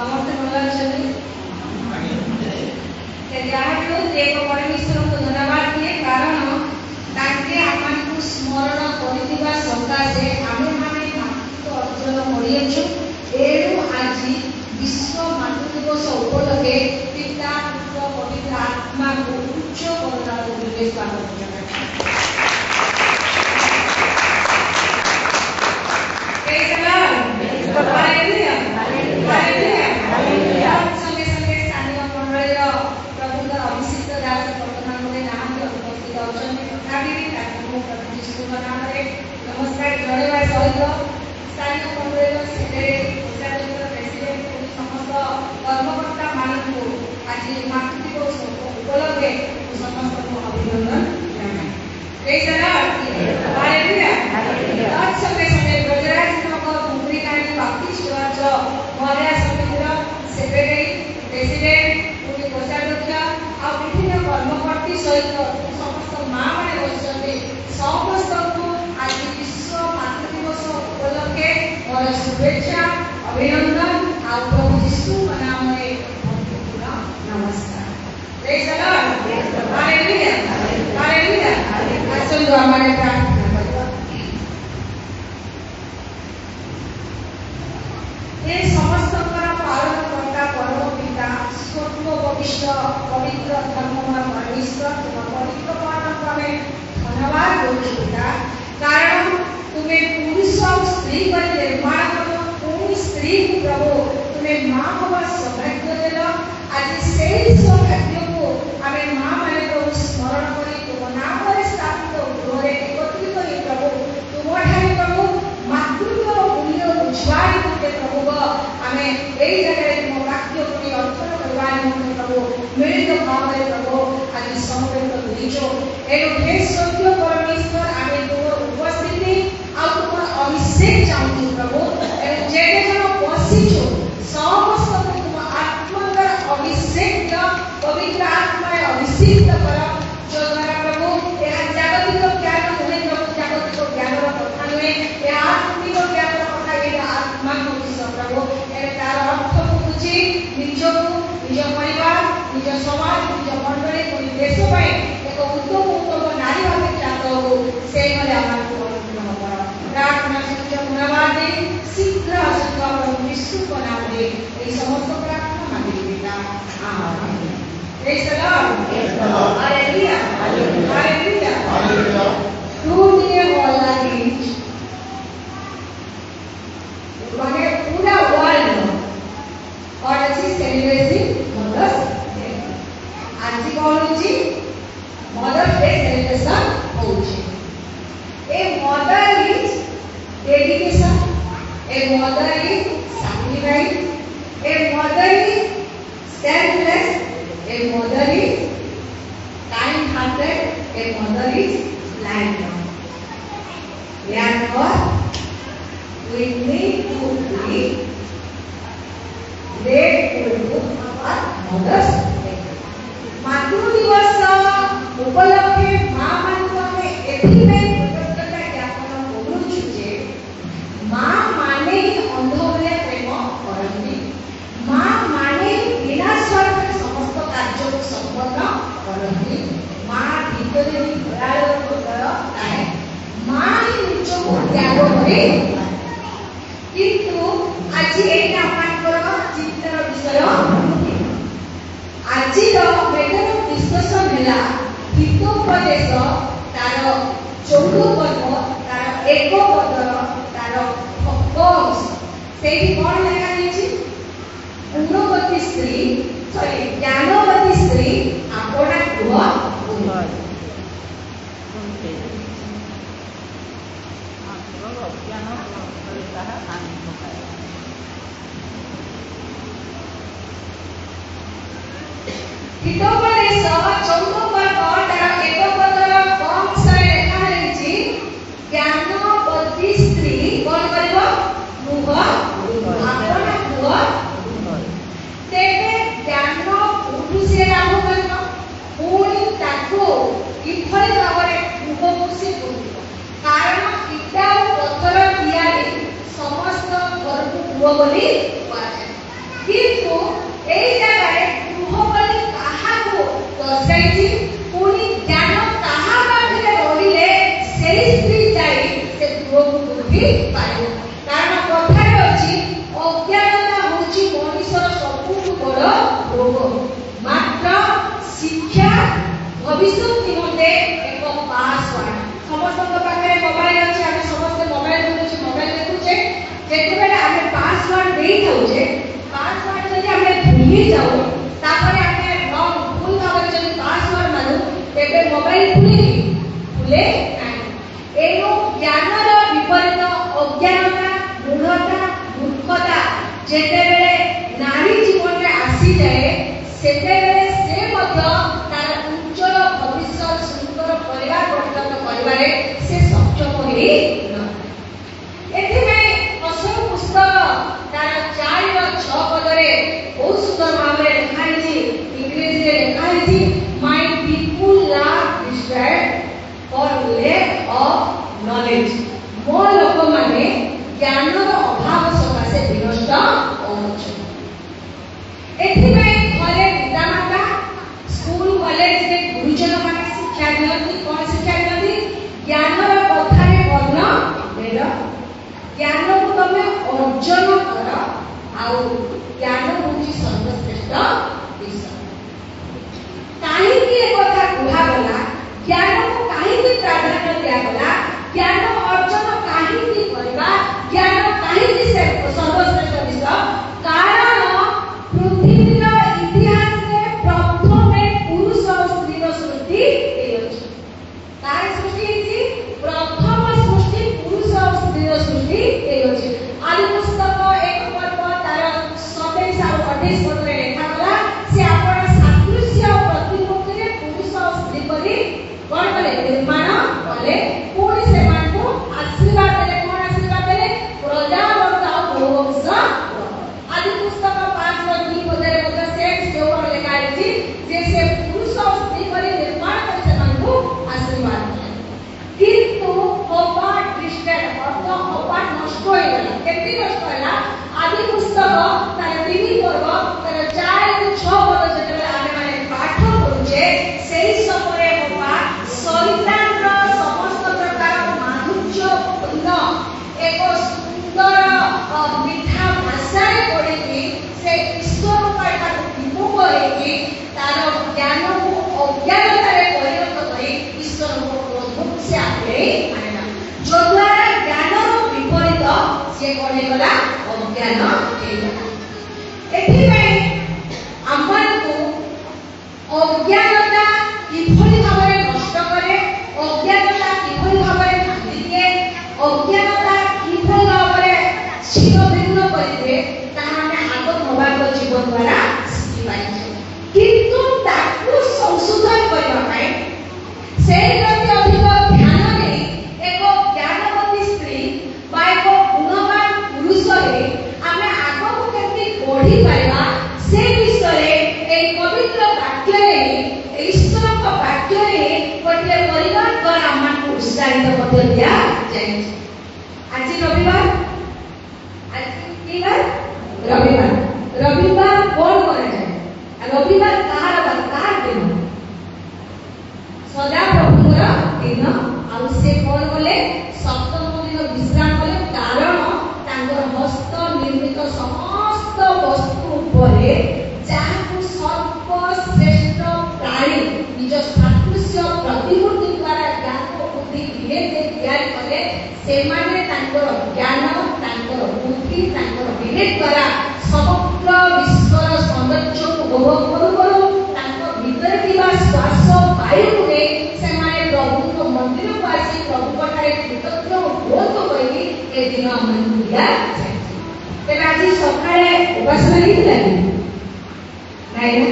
ସମସ୍ତେ ଭଲ ଅଛନ୍ତି? ଯାହାଠୁ ଏକ ପରମେଶ୍ୱରଙ୍କୁ ଧନ୍ୟବାଦ ଦିଏ, କାରଣ ତାଙ୍କେ ଆମକୁ ସ୍ମରଣ କରିଥିବା ସକାଶେ ଆମେମାନେ ମାତୃତ୍ୱ ଅର୍ଜନ କରିଅଛୁ। ଏଣୁ ଆଜି ବିଶ୍ୱ ମାତୃ ଦିବସ ଉପଲକ୍ଷେ ପିତା ପୁତ୍ର ପବିତ୍ର ଆତ୍ମାକୁ ଉଚ୍ଚ କରଣାକୁ ସ୍ୱାଗତ ଜଣାଏ। संगे संगे स्थानीय मंडल प्रभुकर अभिषिक्त दास वर्तमान नाम उपस्थित नमस्कार जणाइवा सहित स्थानीय मंडल सेक्रेटरी प्रेसिडेंट समस्त कर्मकर्ता मानू आज मातृ दिवस उपलक्षे समस्त अभिनंदन संगे संगे ब्रजराज नगर मुंबईकानी बाप्टिस्ट चर्च महिला समितिर सेक्रेटरी प्रेसिडेंट कोषाध्यक्ष आ विभिन्न कर्मकर्ती सहित समस्त माँ मैंने बसते समस्त को आज विश्व मातृ दिवस उपलक्षे मोर शुभेच्छा अभिनंदन आ प्रभु यीशु नाम नमस्कार। Praise the Lord, hallelujah hallelujah. आसंदो हमारे प्रार्थना करबा। ये समस्त पालन करता परम पिता स्वर्ग वरिष्ठ पवित्र धर्ममय परमेश्वर तुम पवित्र पालन करे धन्यवाद देउछु पिता, कारण तुम्हें पुरुष और स्त्री पर निर्माण करो पुरुष स्त्री प्रभु तुम्हें माँ हवा सौभाग्य देल। आज से सौभाग्य को आमे माँ माने प्रभु स्मरण करी तुम नाम स्थापित गृह एकत्रित हो प्रभु तुम ठारे प्रभु मातृत्व मूल्य बुझवार प्रभु आमे एई जगह तुम वाक्य को अर्पण करवा निमंत्रण प्रभु मिलित भाव में प्रभु आज समवेत होइछो। एनो हे सत्य परमेश्वर आमे तुम उपस्थिति आ तुम अभिषेक चाहू प्रभु एनो जेते जन बसिछो समस्त को तुम आत्मा अभिषेक पवित्र आत्मा अभिषेक कर जो द्वारा प्रभु यह जागतिक ज्ञान नुहे प्रभु जागतिक ज्ञान कथा नुहे यह आत्मिक ज्ञान कथा ये आत्मा को प्रभु तार अर्थ को बुझी निजको निज परिवार निज समाज निज मंडली को देश एक उत्तम नारी भाव जात हो से प्रार्थना धन्यवाद दे शीघ्र आसुवा प्रभु यीशु को नाम दे समस्त प्रार्थना मांगी देता आमीन। Praise the Lord, hallelujah hallelujah hallelujah. दुनिया वाला गीत माने पूरा वर्ल्ड और अच्छी सेलिब्रेशन मदर्स डे आज कौन होची मदर्स डे सेलिब्रेशन होची। A mother is dedication, a mother is sacrifice, a mother is selfless, a mother is kind hearted, a mother is blind. Therefore we need to be grateful to our mothers. मातृ दिवस उपलक्षे माँ मानक आमे एथिପାଇଁ कृतज्ञता ज्ञापन करूछु जे माँ माने अंध भलिया प्रेम करନ୍ତି, माँ माने बिना स्वार्थ समस्त कार्य को संपन्न करती, माँ भीतर ही घरार हृदय थाए, माँ ही निजको त्याग करे। किंतु आज एटा आपनकर चिंतार विषय आज मेटर डिस्कशन हैला हितोपदेश तार 14 पर्व तार 1 पदर तार 10 सेठी कोन लेखा दिछि गुणवती स्त्री सॉरी ज्ञानवती स्त्री आपना गृह हितोपदेश 14 पर्व तार 1 पदर कम सय लेखा हैछि ज्ञानवती स्त्री कोन करबो गृह आपना गृह तेरे ज्ञान पुरुषे लाभ करना पुणी ताको इफल भावरे उपमुसी करबो, कारण इटा पत्थर दियाले समस्त घर को गृह बोली कुआ जाय। এই জায়গায় গৃহ বলি কাহাକୁ দর্শাইছি পুনি জ্ঞান কাহা পাখে রহিলে সেই স্ত্রী যাই সে গৃহକୁ বুদ্ধি পাইব। কারণ কথারে ଅଛି অজ্ঞানতা হচ্ছে মনুষ্যর সবুঠু বড় রোগ। মাত্র শিক্ষা ভবিষ্যৎ নিমন্তে এক পাসওয়ার্ড। সমস্ত পাখে মোবাইল আছে, আমি সমস্ত মোবাইল ধরুছি, মোবাইল দেখুছে, যেতবেলে আমি পাসওয়ার্ড দেই থাউছে, পাসওয়ার্ড যদি আমি ভুলি যাও তারপরে আমি ভুল ভাবে যদি পাসওয়ার্ড মানু তেবে মোবাইল ভুলে নাই। এনু জ্ঞানর বিপরীত অজ্ঞানতা, মূঢ়তা, মূর্খতা যেতেবেলে নারী জীবনে আসি যায় সেতেবেলে সে মধ্য তার উজ্জ্বল ভবিষ্যৎ সুন্দর পরিবার গঠন করিবারে সে সক্ষম হই না। এথিপাই অশোক পুস্তক তার 4 ও 6 পদরে বহুত সুন্দর ভাবে লেখা হয়েছে, ইংরেজিতে লেখা হয়েছে, my people love distract for lack of knowledge. ମୋ ଲୋକମାନେ ଜ୍ଞାନର ଅଭାବ ସକାଶେ ବିନଷ୍ଟ ହେଉଛନ୍ତି। ଏଥିପାଇଁ ଘରେ ପିତାମାତା, ସ୍କୁଲ କଲେଜରେ ଗୁରୁଜନମାନେ ଶିକ୍ଷା ଦିଅନ୍ତି। କ'ଣ ଶିକ୍ଷା ଦିଅନ୍ତି? ଜ୍ଞାନର କଥାରେ ବର୍ଣ୍ଣ ବେଦ, ଜ୍ଞାନକୁ ତମେ ଅର୍ଜନ କର, ଆଉ ଜ୍ଞାନ ହେଉଛି ସର୍ବଶ୍ରେଷ୍ଠ ବିଷୟ। କାହିଁକି ଏକଥା କୁହାଗଲା? ଜ୍ଞାନକୁ କାହିଁକି ପ୍ରାଧାନ୍ୟ ଦିଆଗଲା? ଜ୍ଞାନ ଅର୍ଜନ କାହିଁକି କରିବା? ଜ୍ଞାନ କାହିଁକି ସର୍ବଶ୍ରେଷ୍ଠ ବିଷୟ? କାରଣ ପୃଥିବୀର ଇତିହାସରେ ପ୍ରଥମେ ପୁରୁଷ ଓ ସ୍ତ୍ରୀର ସୃଷ୍ଟି ହୋଇଅଛି। କାହାର ସୃଷ୍ଟି ହେଇଛି? ପ୍ରଥମ ସୃଷ୍ଟି ପୁରୁଷ ଓ ସ୍ତ୍ରୀର ସୃଷ୍ଟି ହୋଇଅଛି। ଆଦି ପୁସ୍ତକ 1 ପର୍ବ ତାର 27 ଆଉ 28 ପଦରେ ଲେଖାଗଲା, ସେ ଆପଣ ସାଦୃଶ୍ୟ ଓ ପ୍ରତିମୂର୍ତ୍ତିରେ ପୁରୁଷ ଓ ସ୍ତ୍ରୀ କରି କ'ଣ କଲେ? ନିର୍ମାଣ କଲେ। ପୁଣି ସେମାନଙ୍କୁ ଆଶୀର୍ବାଦ ଦେଲେ। କ'ଣ ଆଶୀର୍ବାଦ ଦେଲେ? ପ୍ରଜାବର୍ଗ ଆଉ ବହୁବଂଶ। ଆଦି ପୁସ୍ତକ 5 ର 2 ପଦରେ ମଧ୍ୟ ସେଉର ଲେଖା ହେଇଛି ଯେ ସେ ପୁରୁଷ ଓ ସ୍ତ୍ରୀ କରି ନିର୍ମାଣ କରି ସେମାନଙ୍କୁ ଆଶୀର୍ବାଦ ଦେଲେ। କିନ୍ତୁ ହବା ଡିଷ୍ଟ୍ରାକ୍ଟ ଅର୍ଥ ହବା ନଷ୍ଟ ହୋଇଗଲା। କେମିତି ନଷ୍ଟ ହେଲା? ଆଦି ପୁସ୍ତକ ତାର 3 ପର୍ବ ତାର 4 ରୁ 6 ପଦ ଯେତେବେଳେ ଆମେମାନେ ପାଠ କରୁଛେ, ସେହି ସମୟରେ ହବା ଶୈତାନର ସମସ୍ତ ପ୍ରକାର ମାଧୁର୍ଯ୍ୟପୂର୍ଣ୍ଣ ଏକ ସୁନ୍ଦର ମିଠା ଭାଷାରେ ପଢ଼ିକି ସେ ଈଶ୍ୱରଙ୍କ ଠାରୁ ବିମୁଖ ହେଇକି ତାର ଜ୍ଞାନକୁ ଅଜ୍ଞାନତାରେ ପରିଣତ କରି ଈଶ୍ୱରଙ୍କ କ୍ରୋଧକୁ ସେ ଆପଣେଇ ଆଣିଲା। ଯଦ୍ୱାରା ଜ୍ଞାନର ବିପରୀତ ସେ କ'ଣ ହେଇଗଲା? ଅଜ୍ଞାନ ହେଇଗଲା। ଏଥିପାଇଁ ଆମମାନଙ୍କୁ ଅଜ୍ଞାନତା କିଭଳି ଭାବରେ ନଷ୍ଟ କରେ, ଅଜ୍ଞାନତା କିଭଳି ଭାବରେ ଭାଙ୍ଗିଦିଏ, ଅଜ୍ଞାନତା କିଭଳି ଭାବରେ ଛିନ୍ନ ଭିନ୍ନ କରିଦିଏ, ତାହା ଆମେ ଆଗ ନବାଙ୍କ ଜୀବନ ଦ୍ୱାରା ଶିଖିପାରିଛୁ। କିନ୍ତୁ ତାକୁ ସଂଶୋଧନ କରିବା ପାଇଁ ସେ ପ୍ରତି ଅଧିକ ଧ୍ୟାନ ଦେଇ ଏକ ଜ୍ଞାନବତୀ ସ୍ତ୍ରୀ ବା ଏକ ଗୁଣବାନ ପୁରୁଷରେ ଆମେ ଆଗକୁ କେମିତି ବଢ଼ିପାରିବା ସେ ବିଷୟରେ ଏହି ପବିତ୍ର ବାକ୍ୟରେ ଈଶ୍ୱରଙ୍କ ବାକ୍ୟରେ ଗୋଟିଏ ପରିବାର ଦ୍ୱାରା ଆମମାନଙ୍କୁ ଉତ୍ସାହିତ ମଧ୍ୟ ଦିଆଯାଇଛି। ଆଜି ରବିବାର, ଆଜି କି ବାର? ରବିବାର। ରବିବାର କ'ଣ କରାଯାଏ? ରବିବାର କାହାର ବାର? କାହାର ଦିନ? ସଦାପ୍ରଭୁଙ୍କର ଦିନ। ଆଉ ସେ କ'ଣ କଲେ? ସପ୍ତମ ଦିନ ବିଶ୍ରାମ କଲେ। କାରଣ ତାଙ୍କର ହସ୍ତ ନିର୍ମିତ ସମସ୍ତ ବସ୍ତୁ ଉପରେ ଯାହାକୁ ସର୍ବଶ୍ରେଷ୍ଠ ପ୍ରାଣୀ ନିଜ ସାଦୃଶ୍ୟ ପ୍ରତିମୂର୍ତ୍ତି ଦ୍ୱାରା ଜ୍ଞାନ ବୁଦ୍ଧି ବିବେକ ତିଆରି କଲେ, ସେମାନେ ତାଙ୍କର ଜ୍ଞାନ, ତାଙ୍କର ବୁଦ୍ଧି, ତାଙ୍କର ବିବେକ ଦ୍ୱାରା ସମଗ୍ର ବିଶ୍ୱର ସୌନ୍ଦର୍ଯ୍ୟକୁ ଉପଭୋଗ କରୁ କରୁ ତାଙ୍କ ଭିତରେ ଥିବା ଶ୍ୱାସ ବାୟୁକୁ ନେଇ ସେମାନେ ପ୍ରଭୁଙ୍କ ମନ୍ଦିରକୁ ଆସି ପ୍ରଭୁଙ୍କ ଠାରେ କୃତଜ୍ଞ ବୋଧ କରିକି ଏ ଦିନ ଆମମାନଙ୍କୁ ଦିଆଯାଇଛି। ତେବେ ଆଜି ସକାଳେ ଉପାସନା ହେଇଥିଲା କି? ନାଇଁ ନା?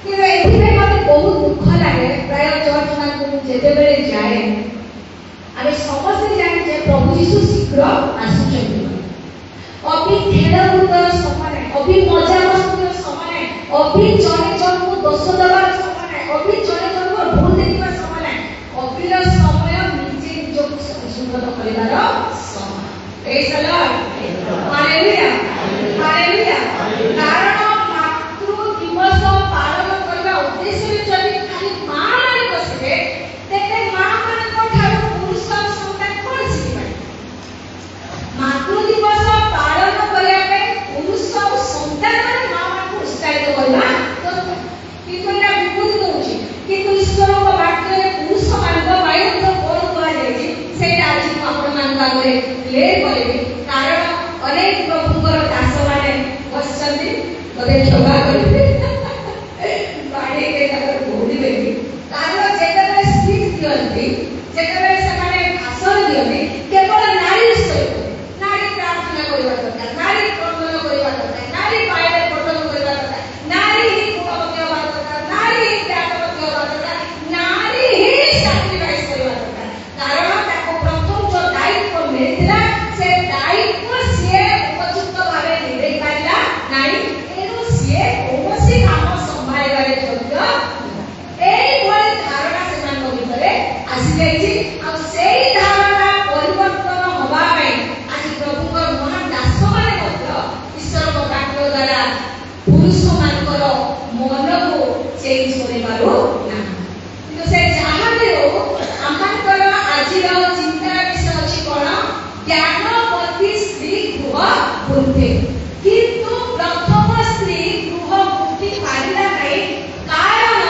କିନ୍ତୁ ଏଥିପାଇଁ ମୋତେ ବହୁତ ଦୁଃଖ ଲାଗେ। ପ୍ରାୟ ଚର୍ଚ୍ଚ ମାନଙ୍କୁ ଯେତେବେଳେ ଯାଏ ଆମେ ସମସ୍ତେ ଜାଣିଛେ ପ୍ରଭୁ ଯୀଶୁ ଶୀଘ୍ର ଆସୁଛନ୍ତି। ଅଭି ଖେଳକୁଦର ସମୟ ନାହିଁ, ଅଭି ମଜାମସ୍ତିର ସମୟ ନାହିଁ, ଅଭି ଜଣେ ଜଣଙ୍କୁ ଦୋଷ ଦେବାର ସମୟ ନାହିଁ, ଅଭି ଜଣେ ଜଣଙ୍କ ଭୁଲ ଦେଖିବା ସମୟ ନାହିଁ। ଅଭିର ସମୟ ନିଜେ ନିଜକୁ ସଂଶୋଧନ କରିବାର ସମୟ। ପ୍ରେଜ୍ ଦ ଲର୍ଡ। Hallelujah, hallelujah. କାରଣ मते क्षमा करिबे पानी के ताकर बोलिबेनी कारण जेतेबेले स्पीच दियंती जेतेबेले समाने भाषण दियंती केवल नारी सहित नारी प्रार्थना करिबा दरकार नारी क्रंदन करिबा दरकार नारी पायरे पठन करिबा दरकार नारी ही गुणवती होबा दरकार नारी ही त्यागवती होबा दरकार नारी ही सैक्रिफाइस करिबा दरकार कारण ताको प्रथम जो दायित्व मिलिला से दायित्व से उपयुक्त भावे निभै पाइला नाही एनु से कोनोसी काम संभाळिबारे योग्य एई भଳି धारणा सेମାନଙ୍କ ଭିତରେ आसी जाईछि आ सेई धारणा परिवर्तन होबा ପାଇଁ ଆଜି ପ୍ରଭୁଙ୍କର ମହାନ ଦାସମାନେ ମଧ୍ୟ ଈଶ୍ୱରଙ୍କ ବାକ୍ୟ ଦ୍ୱାରା ପୁରୁଷମାନଙ୍କର ମନକୁ ଚେଞ୍ଜ କରିପାରୁ ନାହିଁ କିନ୍ତୁ ସେ ଯାହା ବି ହଉ ଆମଙ୍କର ଆଜିର ଚିନ୍ତାର ବିଷୟ ଅଛି କ'ଣ ଜ୍ଞାନବତୀ ସ୍ତ୍ରୀ ଗୃହ ବୁନ୍ଧେ କିନ୍ତୁ ପ୍ରଥମ ସ୍ତ୍ରୀ ଗୃହ ବୁନ୍ଧି ପାରିଲା ନାହିଁ କାରଣ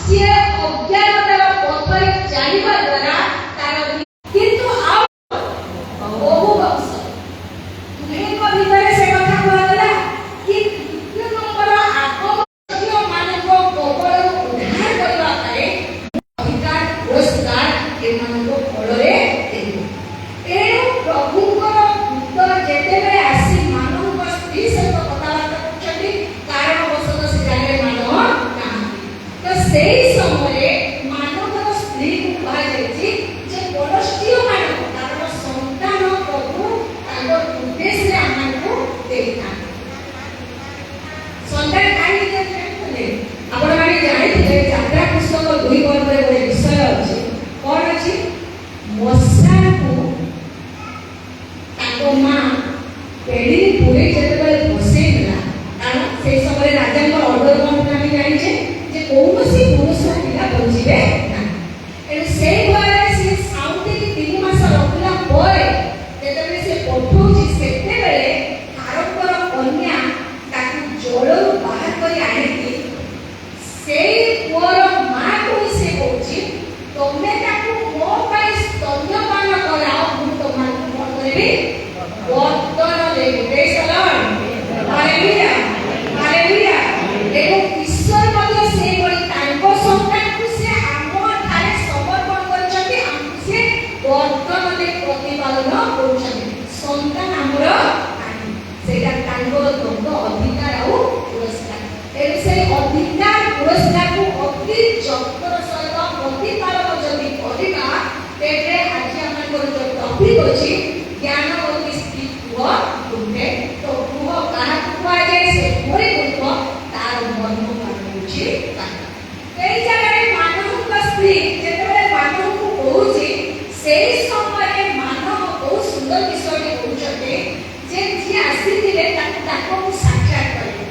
ସିଏ ଅଜ୍ଞାନତାର ପଥରେ ଚାଲିବା ଦ୍ୱାରା ତାର କିନ୍ତୁ ଆଉ ବହୁ ବଂଶ ଦୁହେଁଙ୍କ ଭିତରେ ସେ କଥା କୁହାଗଲା କି ଦ୍ୱିତୀୟ ନମ୍ବର ଆଗମନୀୟମାନଙ୍କ କବଳରୁ ଉଦ୍ଧାର କରିବା ପାଇଁ ଅଧିକାର ପୁରସ୍କାର ଏମାନଙ୍କ ଫଳରେ ଦେବ ଏଣୁ ପ୍ରଭୁଙ୍କର ଦୂତ ଯେତେବେଳେ ଆସି ମାନବଙ୍କ ସ୍ତ୍ରୀ ସହିତ କଥାବାର୍ତ୍ତା କରୁଛନ୍ତି କାରଣବଶତଃ ସେ ଜାଗାରେ ମାନବ ନାହାନ୍ତି ତ ସେଇ ସମୟରେ ମାନବର ସ୍ତ୍ରୀକୁ କୁହାଯାଇଛି ଯେ ପରଷ୍ଠୀୟ ମାନବ କାରଣ ସନ୍ତାନ ପ୍ରଭୁ ତାଙ୍କ ଉଦ୍ଦେଶ୍ୟରେ ଆମମାନଙ୍କୁ ଦେଇଥାନ୍ତି ସନ୍ତାନ କାହିଁକି ଜାଣିଥିଲେ ଆପଣମାନେ ଜାଣିଥିଲେ ଯାତ୍ରା ପୁସ୍ତକ 2 ପର୍ବରେ ଗୋଟେ ବିଷୟ ଅଛି କ'ଣ ଅଛି ମଶାକୁ ତାଙ୍କ ମା ପେଡ଼ିରେ ପୁରେଇ ଯେତେବେଳେ ବସେଇ ଦେଲା କାରଣ ସେଇ ସମୟରେ ରାଜାଙ୍କର ଅର୍ଡର କ'ଣ ଥିଲା ଆମେ ଜାଣିଛେ ଯେ କୌଣସି ପୁରୁଷ ପିଲା ବଞ୍ଚିବେ ନାହିଁ ଏଣୁ ସେଇ ଭୟରେ ସେ ସାଉଁଟିକି 3 ମାସ ରଖିଲା ପରେ ଯେତେବେଳେ ସେ ପଠଉଛି ସେତେବେଳେ ଫାରୋଙ୍କର କନ୍ୟା ତାକୁ ଜଳରୁ ବାହାର କରି ଆଣିକି ସେଇ ପୁଅର ମାଆକୁ ସେ କହୁଛି ତମେ ତାକୁ ମୋ ପାଇଁ ସ୍ତନ୍ୟପାନ କରାଅ ମୁଁ ତମମାନଙ୍କୁ କ'ଣ କରିବି ବର୍ତ୍ତନ ଦେବି ପ୍ରେଜ୍ ଦ ଲର୍ଡ ହାଲେଲୁୟା ହାଲେଲୁୟା ଏବଂ ଈଶ୍ୱର ମଧ୍ୟ ସେହିଭଳି ତାଙ୍କ ସନ୍ତାନକୁ ସେ ଆମଠାରେ ସମର୍ପଣ କରିଛନ୍ତି ଆମକୁ ସେ ବର୍ତ୍ତନରେ ପ୍ରତିପାଳନ କରୁଛନ୍ତି ସନ୍ତାନ ଆମର ନାହିଁ ସେଇଟା ତାଙ୍କର ଦଣ୍ଡ ଅଧିକାର ଆଉ ପୁରସ୍କାର ତେଣୁ ସେଇ ଅଧିକାର ପୁରସ୍କାରକୁ ଅତି ଯତ୍ନର ସହିତ ପ୍ରତିପାଳନ ଯଦି କରିବା ତେବେ ଆଜି ଆମଙ୍କର ଯେଉଁ ଟପିକ୍ ଅଛି ଜ୍ଞାନବତୀ ସ୍ତ୍ରୀ ଗୃହ ବୁନ୍ଧେ ତ ଗୃହ କାହାକୁ କୁହାଯାଏ ସେ କିପରି ବୁନ୍ଧିବ ତାର ମର୍ମ ହେଉଛି ଏଇ ଜାଗାରେ ମାନବଙ୍କ ସ୍ତ୍ରୀ ଯେତେବେଳେ ମାନବକୁ କହୁଛି ସେଇ ସମୟରେ ମାନବ ବହୁତ ସୁନ୍ଦର ବିଷୟଟି କହୁଛନ୍ତି ଯେ ଯିଏ ଆସିଥିଲେ ତାକୁ ତାଙ୍କୁ ସାକ୍ଷାତ କରିବେ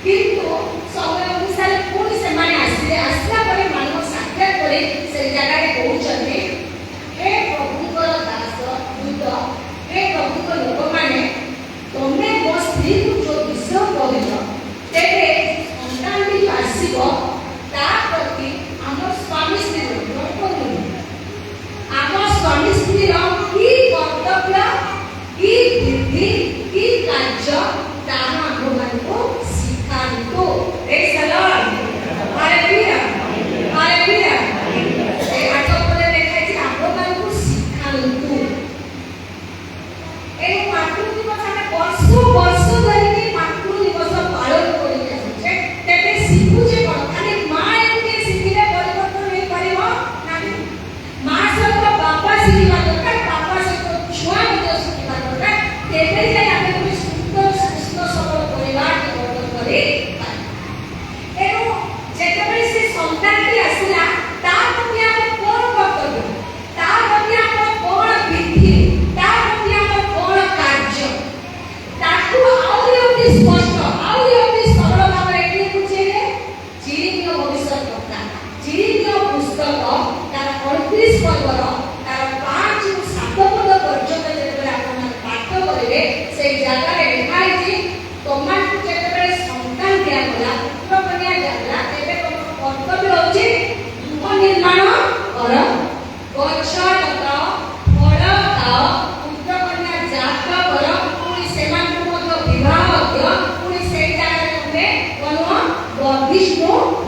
କିନ୍ତୁ ସମୟ ଅନୁସାରେ ପୁଣି ସେମାନେ ଆସିଲେ ଆସିଲା ପରେ ମାନବ ସାକ୍ଷାତ କରି ସେ ଜାଗାରେ କହୁଛନ୍ତି ହେ ପ୍ରଭୁଙ୍କର ଦାସ ଦୂତ ହେ ପ୍ରଭୁଙ୍କ ଲୋକମାନେ ତମେ ମୋ ସ୍ତ୍ରୀକୁ ଯେଉଁ ବିଷୟ କହିଲ ତେବେ ସନ୍ତାନଟି ଆସିବ ତା ପ୍ରତି ଆମ ସ୍ୱାମୀ ସ୍ତ୍ରୀର ଆମ ସ୍ୱାମୀ ସ୍ତ୍ରୀର କି କର୍ତ୍ତବ୍ୟ କି ବୁଦ୍ଧି କି କାର୍ଯ୍ୟ ତାହା ଆମମାନଙ୍କୁ ଶିଖାନ୍ତୁ ପ୍ରେଜ୍ ଦ ଲର୍ଡ ହାଲେଲୁୟା ହାଲେଲୁୟା ଏ 8 ପଦରେ ଲେଖାଯାଇଛି ଆମମାନଙ୍କୁ ଶିଖାନ୍ତୁ এই মাতৃ দিবস ଆମେ ବର୍ଷ ବର୍ଷ ଧରିକି ମାତୃ ଦିବସ ପାଳନ କରିକି ଆସୁଛେ ତେବେ ଶିଖୁଛେ କ'ଣ ଖାଲି ମା ଏମିତି ଶିଖିଲେ ପରିବର୍ତ୍ତନ ହେଇପାରିବ ନାହିଁ ମା ସହିତ ବାପା ଶିଖିବା ଦରକାର ବାପା ସହିତ ଛୁଆ ମଧ୍ୟ ଶିଖିବା ଦରକାର ତେବେ ଯାଇ ଆମେ ଗୋଟେ ସୁସ୍ଥ ସୁସ୍ଥ ସବଳ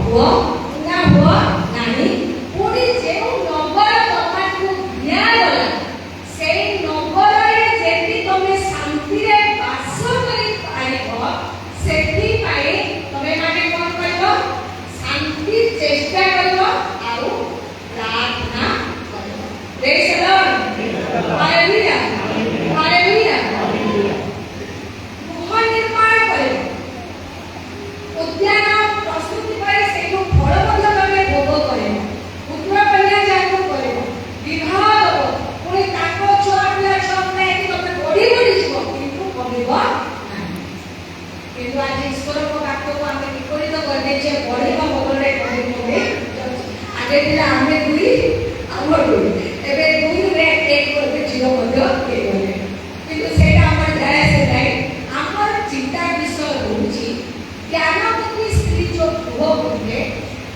हुआ ना हुआ नहीं पुणी जेउ नंबर तमाकू दिया गला से नंबर रे जेति तमे शांति रे वास करि पाइबो सेति पाए तमे माने कोन करबो शांति चेष्टा करबो आउ प्रार्थना करबो praise the Lord hallelujah hallelujah गृह निर्माण करे उद्यान प्रस्तुति करे सेठो फल ମଧ୍ୟ ତମେ ଭୋଗ करे ପୁତ୍ର କନ୍ୟା ଯାକ करे विवाह दबो पुଣି ତାଙ୍କ ଛୁଆ ପିଲା ଛୁଆମାନେ କି ତମେ ବଢି ବଢି ଯିବ କିନ୍ତୁ କମିବ କିନ୍ତୁ ଆଜି ଈଶ୍ୱରଙ୍କ ବାକ୍ୟକୁ ଆମେ ବିପରୀତ କରିଦେଇଛେ ବଢିବା ବଦଳରେ କମିବ ଆଗେ ଥିଲା ଆମେ ଦୁଇ ଆମର ଦୁଇ ଏବେ ଦୁଇରେ ଏକ କରିବେ ଝିଅ ମଧ୍ୟ ହେଇଗଲେ କିନ୍ତୁ ସେଇଟା ଆମର ଧ୍ୟାନ ସେ ନାହିଁ ଆମର ଚିନ୍ତା ବିଷୟ ରହୁଛି ଜ୍ଞାନ ବୁଦ୍ଧି ସ୍ତ୍ରୀ ଯୋଉ ପୁଅ କହିଲେ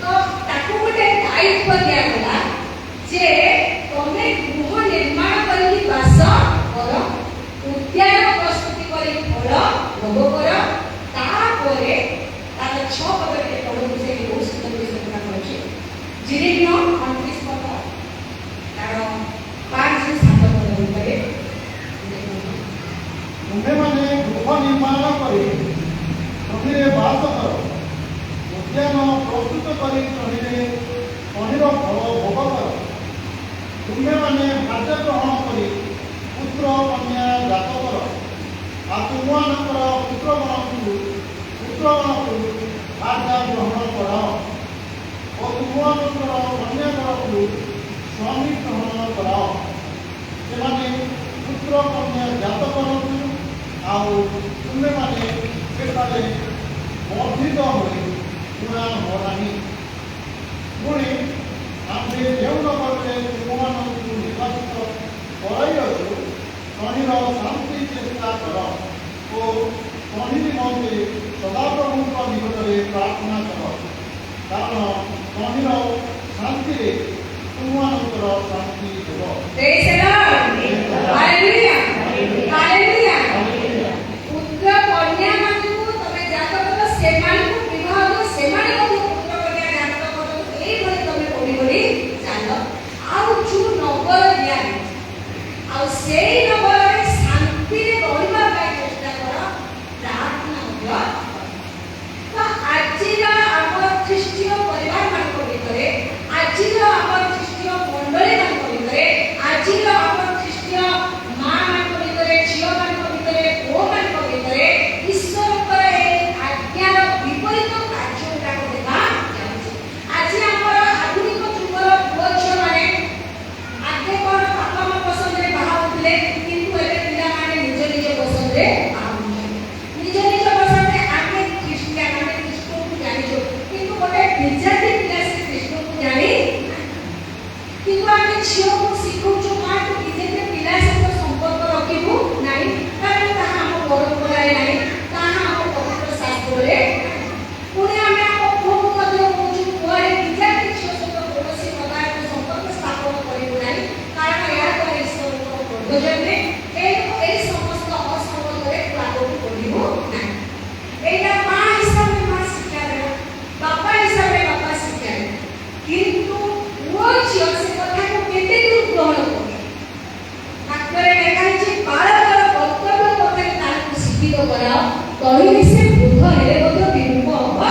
ତ ତାକୁ ଗୋଟେ ଦାୟିତ୍ୱ ଦିଆଗଲା ଯେ ତମେ ଗୃହ ନିର୍ମାଣ କରିକି ବାସ କର ଉଦ୍ୟାନ ପ୍ରସ୍ତୁତି କରି ଫଳ ଭୋଗ କର ତାପରେ ତାର 6 ପଦରେ ପଢନ୍ତୁ ସେ ବହୁତ ସୁନ୍ଦର ବିଷୟ ଅଛି ଜିରିମିୟ 29 ପଦ ତାର 5 ରୁ 7 ପଦ ଭିତରେ ତୁମେମାନେ ଗୃହ ନିର୍ମାଣ କରି ତହିଁରେ ବାସ କର ଉଦ୍ୟାନ ପ୍ରସ୍ତୁତ କରି ତହିଁରେ ତହିଁର ଫଳ ଭୋଗ କର ତୁମେମାନେ ଖାଦ୍ୟ ଗ୍ରହଣ କରି ପୁତ୍ର କନ୍ୟା ଜାତ କର ଆଉ ତୁମମାନଙ୍କର ପୁତ୍ରଗଣକୁ ଖାଦ୍ୟ ଗ୍ରହଣ କର ଓ ତୁମମାନଙ୍କର କନ୍ୟାଗଣକୁ ସ୍ୱାମୀ ଗ୍ରହଣ କର ସେମାନେ ପୁତ୍ର କନ୍ୟା ଜାତ କରନ୍ତୁ ଆଉ ତୁମେମାନେ ସେଠାରେ ବର୍ଦ୍ଧିତ ହୋଇ ପୁରା ହେବ ନାହିଁ ପୁଣି ଆମେ ଯେଉଁ ନଗରରେ ତୁମମାନଙ୍କୁ ନିର୍ବାଚିତ କରାଇଅଛୁ ତହିଁର ଶାନ୍ତି ଚେଷ୍ଟା କର ଓ ତହିଁ ନିମନ୍ତେ ସଦାପ୍ରଭୁଙ୍କ ନିକଟରେ ପ୍ରାର୍ଥନା କର କାରଣ ତହିଁର ଶାନ୍ତିରେ ତୁମମାନଙ୍କର ଶାନ୍ତି ହେବ Praise the Lord. Hallelujah. Hallelujah. ପୁତ୍ର କନ୍ୟା ମାନଙ୍କୁ ତମେ ଜାତ କର ସେମାନଙ୍କୁ ବିବାହ କର ସେମାନେ ମଧ୍ୟ ପୁତ୍ର କନ୍ୟା ଜାତ କର ଏଇଭଳି ତମେ ପଢି ପଢି ଚାଲ ଆଉ ଯୋଉ ନଗର ଦିଆଯାଇଛି ଆଉ ସେଇ ନଗରରେ ଶାନ୍ତିରେ ରହିବା ପାଇଁ ଚେଷ୍ଟା କର ପ୍ରାର୍ଥନା ମଧ୍ୟ ତ ଆଜିର ଆମ ଖ୍ରୀଷ୍ଟୀୟ ପରିବାର ମାନଙ୍କ ଭିତରେ ଆଜିର ଆମ ଖ୍ରୀଷ୍ଟୀୟ ମଣ୍ଡଳୀ ମାନଙ୍କ ଭିତରେ ଆଜିର ଆମ ଖ୍ରୀଷ୍ଟୀୟ ମା ମାନଙ୍କ ଭିତରେ ଝିଅ ମାନଙ୍କ ଭିତରେ ପୁଅ ମାନଙ୍କ ଭିତରେ ଈଶ୍ୱରଙ୍କର ଏହି ଆଜ୍ଞାର ବିପରୀତ କାର୍ଯ୍ୟ ଗୁଡାକ ଦେଖାଯାଉଛି ଆଜି ଆମର ଆଧୁନିକ ଯୁଗର ପୁଅ ଝିଅମାନେ ଆଗେ କ'ଣ ବାପା ମା ପସନ୍ଦରେ ବାହା ହେଉଥିଲେ କିନ୍ତୁ ଏବେ ପିଲାମାନେ ନିଜ ନିଜ ପସନ୍ଦରେ ବାହା ହେଉଛନ୍ତି ନିଜ ନିଜ ପସନ୍ଦରେ ଆମେ ଖ୍ରୀଷ୍ଟିଆନ ଆମେ ଖ୍ରୀଷ୍ଟଙ୍କୁ ଜାଣିଛୁ କିନ୍ତୁ ଗୋଟେ ବିଜାତି ପିଲା ସେ ଖ୍ରୀଷ୍ଟଙ୍କୁ ଜାଣି କିନ୍ତୁ ଆମେ ଝିଅକୁ ଶିଖଉଛୁ ମା ତୁ ବିଜେପି ପିଲା ସହିତ ସମ୍ପର୍କ ରଖିବୁ ନାହିଁ କାରଣ ତାହା ଆମ ପରମ୍ପରାରେ ନାହିଁ ତାହା ଆମ ପବିତ୍ର ଶାସ୍ତ୍ରରେ ପୁଣି ଆମେ ଆମ ପୁଅକୁ ମଧ୍ୟ କହୁଛୁ ପୁଅରେ ବିଜାତି ଝିଅ ସହିତ କୌଣସି ପ୍ରକାରର ସମ୍ପର୍କ ସ୍ଥାପନ କରିବୁ ନାହିଁ କାରଣ ଏହା ଦ୍ୱାରା ଈଶ୍ୱରଙ୍କ ପ୍ରବଚନରେ ଏହି ସମସ୍ତ ଅସମ୍ବନ୍ଧରେ ତୁ ଆଗକୁ ବଢ଼ିବୁ ନାହିଁ ଏଇଟା ମା ହିସାବରେ ମା ଶିକ୍ଷା ଦେବ ବାପା ହିସାବରେ ବାପା ଶିକ୍ଷା ଦେବ କିନ୍ତୁ ପୁଅ ଝିଅ ସେ କଥାକୁ କେତେ ଦୂର ଗ୍ରହଣ କରିବେ ବାକ୍ୟରେ ଲେଖା ହେଇଛି ବାଳକର କର୍ତ୍ତବ୍ୟ ପଥରେ ତାହାକୁ ଶିକ୍ଷିତ କରାଅ କହିଲେ ସେ ବୃଦ୍ଧ ହେଲେ ମଧ୍ୟ ବିମୁଖ ହବ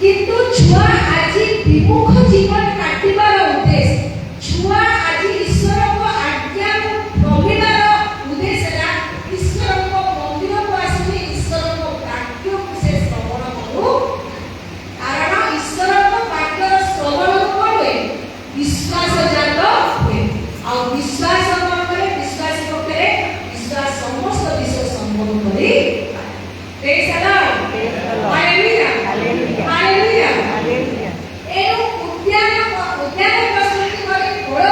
କିନ୍ତୁ ଛୁଆ ଆଜି ବିମୁଖ ଜୀବନ କାଟିବାର ଉଦ୍ଦେଶ୍ୟ ଛୁଆ ଆଜି ଈଶ୍ୱରଙ୍କ ଆଜ୍ଞାକୁ ପ୍ରମିବାର ଉଦ୍ଦେଶ୍ୟ ହେଲା ଈଶ୍ୱରଙ୍କ ମନ୍ଦିରକୁ ଆସିଲେ ଈଶ୍ୱରଙ୍କ ବାକ୍ୟକୁ ସେ ଶ୍ରବଣ କରୁ କାରଣ ଈଶ୍ୱରଙ୍କ ବାକ୍ୟର ଶ୍ରବଣରୁ କ'ଣ ହୁଏ ବିଶ୍ୱାସ ଜାତ ହୁଏ ଆଉ ବିଶ୍ୱାସ କ'ଣ କରେ ବିଶ୍ୱାସ ପକ୍ଷରେ ବିଶ୍ୱାସ ସମସ୍ତ ବିଷୟ ସମ୍ଭବ କରି Praise the Lord. Hallelujah. Hallelujah. Hallelujah. ଏଣୁ ଉଦ୍ୟାନ ପ୍ରସ୍ତୁତି କରି ଫଳ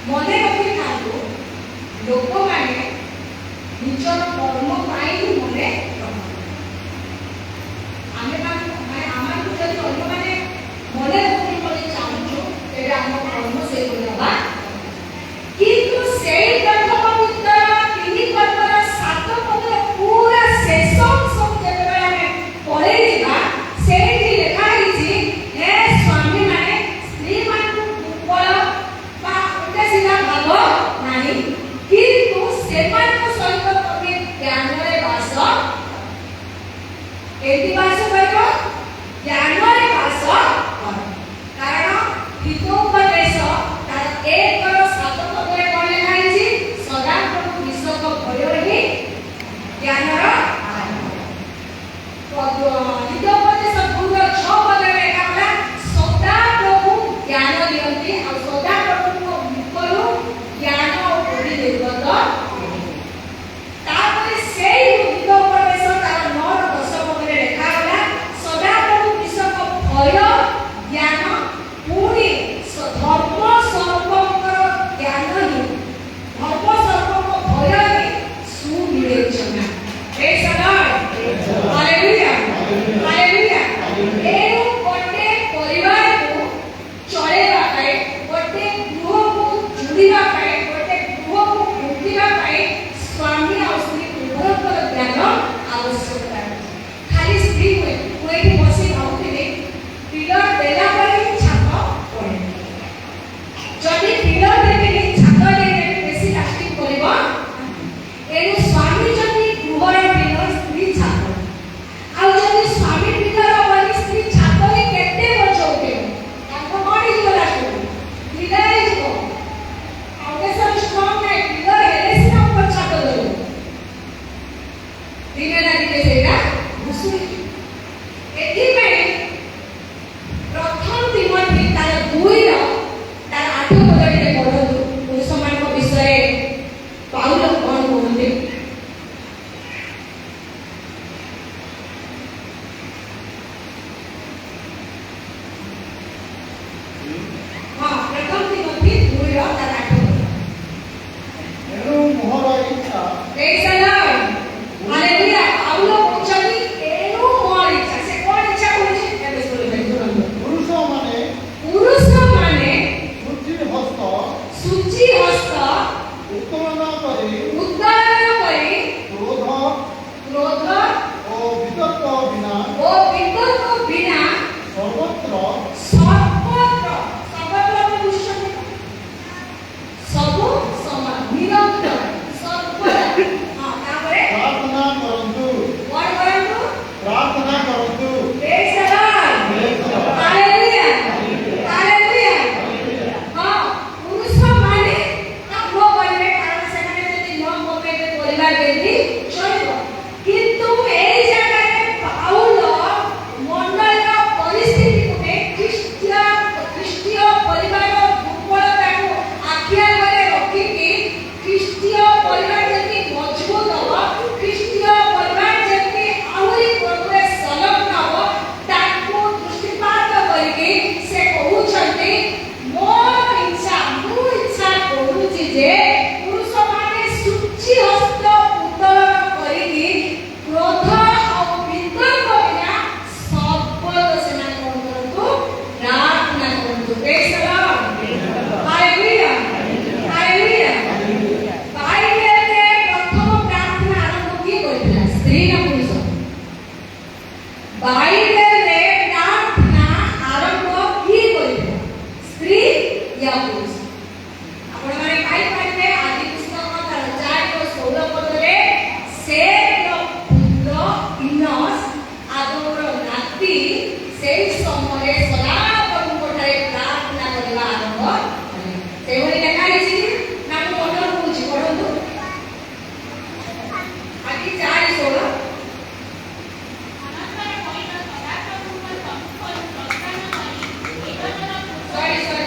ମନେ ରଖିଥାନ୍ତୁ ଲୋକମାନେ ନିଜର କର୍ମ ପାଇଁ ହିଁ ମନେ ରଖନ୍ତି। ଆମକୁ ଯଦି ଅନ୍ୟମାନେ ମନେ ରଖି ବୋଲି ଚାହୁଁଛୁ ତେବେ ଆମ କର୍ମ ସେହିଭଳି ହେବା। କିନ୍ତୁ ସେଇ ପ୍ରଥମ ପୁତ୍ର 3 ପର୍ବର 7 ପଦର ପୁରା ଶେଷ ଅଂଶକୁ ଯେତେବେଳେ ଆମେ ପଢ଼ିଯିବା ସେଇଠି ଲେଖା ହେଇଛି ହେ ସ୍ୱାମୀମାନେ ସ୍ତ୍ରୀମାନଙ୍କୁ ଦୁର୍ବଳ ବା ଉଦାସୀନ ଭାବ ନାହିଁ, କିନ୍ତୁ ସେମାନଙ୍କ ସହିତ ତମେ ଜ୍ଞାନରେ ବାସ ଏଠି ବାସ କରିବ, ଜ୍ଞାନରେ ବାସ କର। କାରଣ ହିତୋପଦେଶ ତାର 1:7 ପଦରେ କଣ ଲେଖା ହେଇଛି? ସଦାପ୍ରଭୁ ବିଶ୍ୱଙ୍କ ଭୟରେ ହିଁ ଜ୍ଞାନର ହିତୋପଦେଶ 2:6 ପଦରେ ଲେଖା ହେଲା ସଦାପ୍ରଭୁ ଜ୍ଞାନ ଦିଅନ୍ତି ଆଉ ସଦାପ୍ରଭୁଙ୍କ ମୁଖରୁ ଜ୍ଞାନ ଓ ବୁଦ୍ଧି ନିର୍ଗତ। ତାପରେ ସେଇ ହିତୋପଦେଶ ତାର 9:10 ପଦରେ ଲେଖା ହେଲା ସଦାପ୍ରଭୁ ବିଶ୍ୱଙ୍କ ଭୟ ଜ୍ଞାନ ପୁଣି ଧର୍ମ ସ୍ୱରୂପଙ୍କର ଜ୍ଞାନ ହିଁ ଧର୍ମ ସ୍ୱରୂପଙ୍କ ଭୟ ହିଁ ସୁବିବେଚନା। Praise the Lord. Hallelujah. Hallelujah. ଏଣୁ ଗୋଟେ ପରିବାରକୁ ଚଳେଇବା ପାଇଁ, ଗୋଟେ ଗୃହକୁ ଯୋଡ଼ିବା ପାଇଁ, ଗୋଟେ ଗୃହକୁ ବୃଦ୍ଧିବା ପାଇଁ ସ୍ୱାମୀ ଆଉ ସ୍ତ୍ରୀ ଉଭୟଙ୍କର ଜ୍ଞାନ ଆବଶ୍ୟକତା ଅଛି। ଖାଲି ସ୍ତ୍ରୀ ନୁହେଁ, ମୁଁ ଏଠି ବସି ଭାବୁଥିଲି ପିଲର ଦେଲା ପରେ ହିଁ ଛାତ ପଡ଼େ। ଯଦି ପିଲର ଦେବେନି ଛାତ ଦେଲେ ବେଶୀ ଲାଷ୍ଟିଂ କରିବ। ଏଣୁ ସ୍ୱାମୀ ଯଦି ଗୃହର ପିଲର, ସ୍ତ୍ରୀ ଛାତ। ଆଉ ଯଦି ସ୍ୱାମୀ ପିଲର ହବନି ସ୍ତ୍ରୀ ଛାତରେ କେତେ ବର୍ଷ ଉଠେଇବ? ତାଙ୍କ କଣ ହେଇଯିବ? ଲାଷ୍ଟକୁ ଢିଲା ହେଇଯିବ। ଫାଉଣ୍ଡେସନ ଷ୍ଟ୍ରଙ୍ଗ ନାହିଁ, ପିଲର ହେଲେ ସିନା ଉପର ଛାତ ଧରିବ। ଦିନେ ନା ଦିନେ ସେଇଟା ଭୁଷୁଡ଼ି ଯିବ। ଏଥିପାଇଁ ପ୍ରଥମ ତିମୋଥୀ ତାର 2 ତାର 8 ପଦରେ ପଢ଼ନ୍ତୁ ପୁରୁଷମାନଙ୍କ ବିଷୟରେ ପାଉଲ କଣ କୁହନ୍ତି। ହଁ, ପ୍ରଥମ ତିମୋଥୀ 2 ତାର 8 ପଦ। ଏଣୁ ମୋହର ଇଚ୍ଛା Praise the Lord. Hallelujah. Paul କହୁଛନ୍ତି ଏଣୁ ମୋର ଇଚ୍ଛା। ସେ କଣ ଇଚ୍ଛା କରୁଛି? ଏବେ ଶୁଣିବେ, ଶୁଣନ୍ତୁ। ପୁରୁଷମାନେ ପୁରୁଷମାନେ ଶୁଚି ହସ୍ତ ଉତ୍ତୋଳନ କରି କ୍ରୋଧ ଓ ବିତର୍କ ବିନା ସର୍ବତ୍ର ସବୁ ସମାନ ନିରନ୍ତର ସର୍ବଦା ପ୍ରାର୍ଥନା କରନ୍ତୁ। କଣ କରନ୍ତୁ? ପ୍ରାର୍ଥନା କରନ୍ତୁ। Praise the Lord. Hallelujah. Hallelujah. ହଁ, ପୁରୁଷମାନେ କାମ କରିବେ କାରଣ ସେମାନେ ଯଦି ନ କମେଇବେ ପରିବାର କେମିତି ଚଳିବ। କିନ୍ତୁ ଏଇ ଜାଗାରେ ପାଉଲ ମଣ୍ଡଳୀର ପରିସ୍ଥିତିକୁ ନେଇ ଖ୍ରୀଷ୍ଟୀୟ ପରିବାର ଦୁର୍ବଳତାକୁ ଆଖି ଆଗରେ ରଖିକି ଖ୍ରୀଷ୍ଟୀୟ ପରିବାର ଯେମିତି ମଜବୁତ ହବ, ଖ୍ରୀଷ୍ଟୀୟ ପରିବାର ଯେମିତି ଆହୁରି ପ୍ରଭୁରେ ସଂଲଗ୍ନ ହବ, ତାକୁ ଦୃଷ୍ଟିପାତ କରିକି ସେ କହୁଛନ୍ତି ମୋର ଇଚ୍ଛା, ମୁଁ ଇଚ୍ଛା କରୁଛି ଯେ ପୁରୁଷମାନେ ଶୁଚି ହସ୍ତ ଉତ୍ତୋଳନ କରିକି କ୍ରୋଧ ଆଉ ବିତର୍କ ବିନା ସର୍ବଦା ସେମାନେ କଣ କରନ୍ତୁ? ପ୍ରାର୍ଥନା କରନ୍ତୁ। Praise the Lord. Hallelujah. Hallelujah. ବାଇବେଲରେ ପ୍ରଥମ ପ୍ରାର୍ଥନା ଆରମ୍ଭ କିଏ କରିଥିଲା? ସ୍ତ୍ରୀ ନା ପୁରୁଷ? ବାଇବେଲରେ ପ୍ରାର୍ଥନା ଆରମ୍ଭ କିଏ କରିଥିଲା? ସ୍ତ୍ରୀ ୟା ପୁରୁଷ? ଆପଣମାନେ ପାଇପାରିବେ ଆଦି ପୁସ୍ତକ ତାର 4:16 ପଦରେ ସେର ପୁତ୍ର ଇନସ୍ ଆଦମର ନାତି ସେଇ ସମୟରେ ସଦାପ୍ରଭୁଙ୍କଠାରେ ପ୍ରାର୍ଥନା କରିବା ଆରମ୍ଭ କଲେ। ସେଭଳି ଲେଖା ହେଇଛି ନା ମୁଁ ମନେ ରଖୁଛି, ପଢ଼ନ୍ତୁ। ଆଦି 4:16 ସରି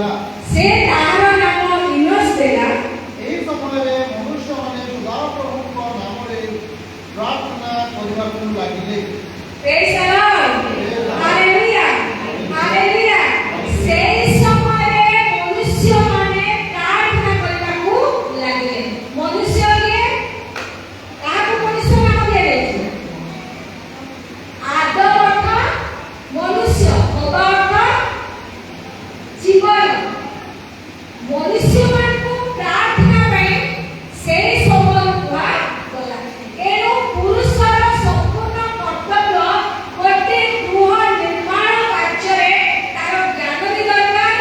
କରିଲା। ସେ ତାହାର ନାମ ଇନୋସ୍ ଦେଲା। ଏହି ସମୟରେ ମନୁଷ୍ୟମାନେ ସଦାପ୍ରଭୁଙ୍କ ନାମରେ ପ୍ରାର୍ଥନା କରିବାକୁ ଲାଗିଲେ। ପ୍ରେଜ୍ ଦ ଲର୍ଡ। Hallelujah hallelujah. ସେହି ସମୟରେ ମନୁଷ୍ୟମାନେ ପ୍ରାର୍ଥନା କରିବାକୁ ଲାଗିଲେ। ମନୁଷ୍ୟ କିଏ? କାହାକୁ ମନୁଷ୍ୟ ନାମ ଦିଆଯାଇଛି? ଆଦମ ଅର୍ଥ ମନୁଷ୍ୟ, ଭବ ଅର୍ଥ ଜୀବନ। ମନୁଷ୍ୟମାନଙ୍କୁ ପ୍ରାର୍ଥନା ପାଇଁ ସେହି ସମୟ କୁହାଗଲା। ଏଣୁ ପୁରୁଷର ସମ୍ପୂର୍ଣ୍ଣ କର୍ତ୍ତବ୍ୟ ଗୋଟିଏ ଗୃହ ନିର୍ମାଣ କାର୍ଯ୍ୟରେ ତାର ଜ୍ଞାନ ବି ଦରକାର।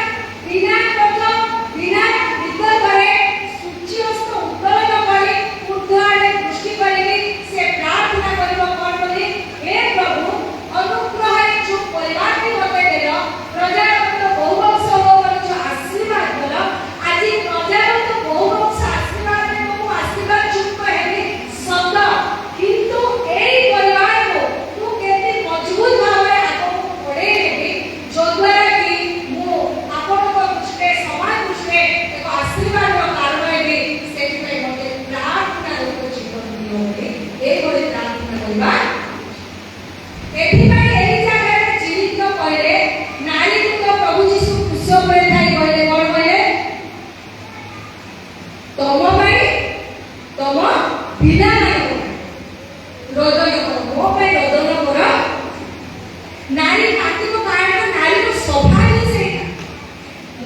ବିନା ବିଗତରେ ସୂର୍ଯ୍ୟାସ୍ତ ଉତ୍ତୋଳନ କରି ଊର୍ଦ୍ଧ୍ୱ ଆଡ଼େ ଦୃଷ୍ଟି କରିକି ସେ ପ୍ରାର୍ଥନା କରିବ କ'ଣ ବୋଲି? ହେ ପ୍ରଭୁ, ଅନୁଗ୍ରହରେ ଯୋଉ ପରିବାରଟି ମୋତେ ଦେଲ, ପ୍ରଜାଗତ ବହୁବଂଶ ହବ ବୋଲି ଯୋଉ ଆଶୀର୍ବାଦ ଦେଲ, ଆଜି ପ୍ରଜାଗତ ବହୁବଂଶ ଆଶୀର୍ବାଦରେ ମୁଁ ଆଶୀର୍ବାଦ ଯୁକ୍ତ ହେବି ସତ, କିନ୍ତୁ ଏଇ ପରିବାରକୁ ତୁ କେମିତି ମଜବୁତ ଭାବରେ ଆଗକୁ ବଢ଼େଇ ନେବି, ଯଦ୍ୱାରା କି ମୁଁ ଆପଣଙ୍କ ଦୃଷ୍ଟିରେ ସମାଜ ଦୃଷ୍ଟିରେ ଏକ ଆଶୀର୍ବାଦର କାରଣ ହେବି। ସେଥିପାଇଁ ମୋତେ ପ୍ରାର୍ଥନାର ଜୀବନ ଦିଅ ବୋଲି ଏଇଭଳି ପ୍ରାର୍ଥନା କରିବା। ଏଥିପାଇଁ ଏହି ଜାଗାରେ ଜୀବିତ କହିଲେ, ନାରୀକୁ ତ ପ୍ରଭୁ ଯୀଶୁ କ୍ରୁଶ ଉପରେ ଥାଇ କହିଲେ, କ'ଣ କହିଲେ? ତମ ପାଇଁ ତମ ପିଲାମାନଙ୍କୁ ରୋଦନ କର, ମୋ ପାଇଁ ରୋଦନ କର। ନାରୀ କାନ୍ଦିବ କାରଣ ନାରୀର ସ୍ୱଭାବ ସେଇଟା,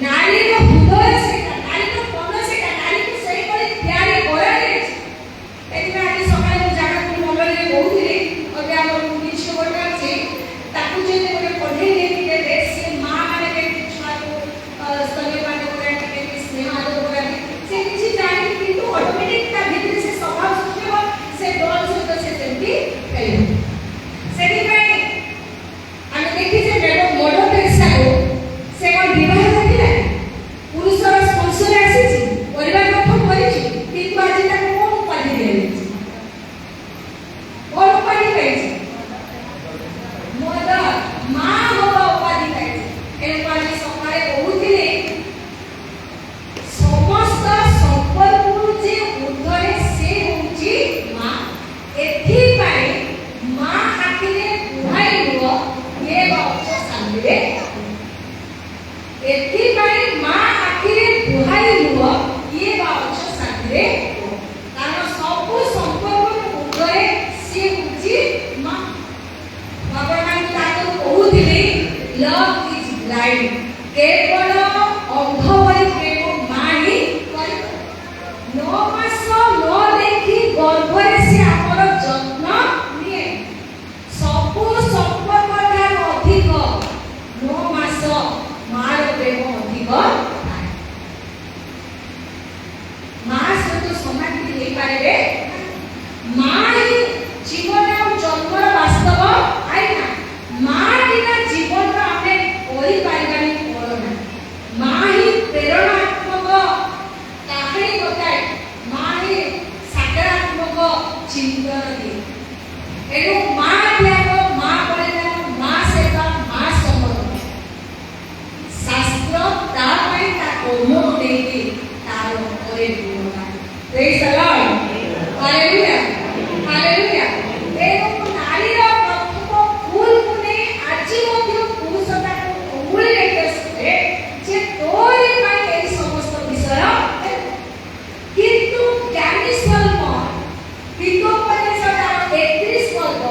ନାରୀର ହୃଦୟ ସେଇଟା, ନାରୀର ମନ ସେଇଟା, ନାରୀକୁ ସେଇଭଳି ତିଆରି କରାଯାଇଛି। ଏଥିପାଇଁ ଆଜି ସକାଳେ ମୁଁ ଜାଗାକୁ ମନରେ କହୁଥିଲି, ଗୋଟେ ଆମର ପୁଲିସ ଗୋଟେ ଅଛି, ତାକୁ ଯଦି ଗୋଟେ ପଢ଼େଇ ଦେଇକି ଦେବେ, ସେ ମା ମାନେ କେମିତି ଛୁଆକୁ ସ୍ତନ୍ୟପାନ କରାନ୍ତି, କେମିତି ସ୍ନେହ ଆଦର କରାନ୍ତି, ସେ କିଛି ଜାଣିନି, କିନ୍ତୁ ଅଟୋମେଟିକ୍ ତା ଭିତରେ ସେ ସ୍ୱଭାବ ସୃଷ୍ଟି ହେବ, ସେ ଦଳ ସହିତ ସେ ସେମିତି ଖେଳିବ। ସେଥିପାଇଁ ଆମେ ଦେଖିଛେ ମର୍ଡର ଟେରେସାକୁ, ସେ କ'ଣ ବିବାହିତ ଥିଲା? ପୁରୁଷର ସ୍ପର୍ଶରେ ଆସିଛି, ପରିବାର ଗଠନ କରିଛି, କିନ୍ତୁ ଆଜି ତାକୁ କ'ଣ ଉପାଧି ଦିଆଯାଇଛି? କ'ଣ ଉପାଧି ପାଇଛି? ମଦର, ମା ହବା ଉପାଧି ପାଇଛି। ଏଣୁ ଆଜି ସକାଳେ କହୁଥିଲି, ସମସ୍ତ ସମ୍ପର୍କରୁ ଯେ ଊର୍ଦ୍ଧ୍ୱରେ ସେ ହେଉଛି ମା। ଏଥିପାଇଁ ମା ଆଖିରେ ବୁହାଇ ଲୁହ, ଇଏ ବା ଉଚ୍ଚ ଶାନ୍ତିରେ। ଏଥିପାଇଁ ମା ଆଖିରେ ବୁହାଇ ଲୁହ, ଇଏ ବା ଉଚ୍ଚ ଶାନ୍ତିରେ। କାରଣ ସବୁ ସମ୍ପର୍କରୁ ଊର୍ଦ୍ଧ୍ୱରେ ସେ ହେଉଛି ମା। ଆପଣମାନଙ୍କୁ ତାକୁ କହୁଥିଲି, ଲଭ୍ ଇଜ୍ ବ୍ଲାଇଣ୍ଡ। କେବଳ ଅନ୍ଧ ଭଳି ପ୍ରେମ ମା ହିଁ କରିପାରେ। 9 ମାସ ନ ଦେଖି ଗର୍ଭରେ ସେ ଆମର ଯତ୍ନ ନିଏ। ସବୁ ସମ୍ପର୍କ ଠାରୁ ଅଧିକ 9 ମାସ ମାର ପ୍ରେମ ଅଧିକ ଥାଏ। ମା ସହିତ ସମାପ୍ତି ହେଇପାରିବେ। ମା ହିଁ ଜୀବନ ଆଉ ଜନ୍ମର ବାସ୍ତବ ଆଇନା। ମା ବିନା ଜୀବନର ଆମେ କରିପାରିବାନି କଳନା। ମା ହିଁ ପ୍ରେରଣାତ୍ମକ କାହାଣୀ ବତାଏ, ମା ହିଁ ସକାରାତ୍ମକ ଚିନ୍ତନ ଦିଏ। ଏଣୁ ମା ତ୍ୟାଗ, ମା ବଳିଦାନ, ମା ସେବା, ମା ସମର୍ପଣ, ଶାସ୍ତ୍ର ତା ପାଇଁ ତା କର୍ମକୁ ନେଇକି ତାର ଉପରେ ଗୁଣଗାନ। ପ୍ରେଜ୍ ଦ ଲର୍ଡ। Hallelujah hallelujah. ଏଣୁ ନାରୀର ପ୍ରଥମ ଭୁଲକୁ ନେଇ ଆଜି ମଧ୍ୟ ପୁରୁଷ ତାକୁ ଅଙ୍ଗୁଳିରେ କଷେ ଯେ ତୋରି ପାଇଁ ଏହି ସମସ୍ତ ବିଷୟ। କିନ୍ତୁ ଜ୍ଞାନୀ ସଲମନ ହିତୋପଦେଶ 31 ବର୍ଗ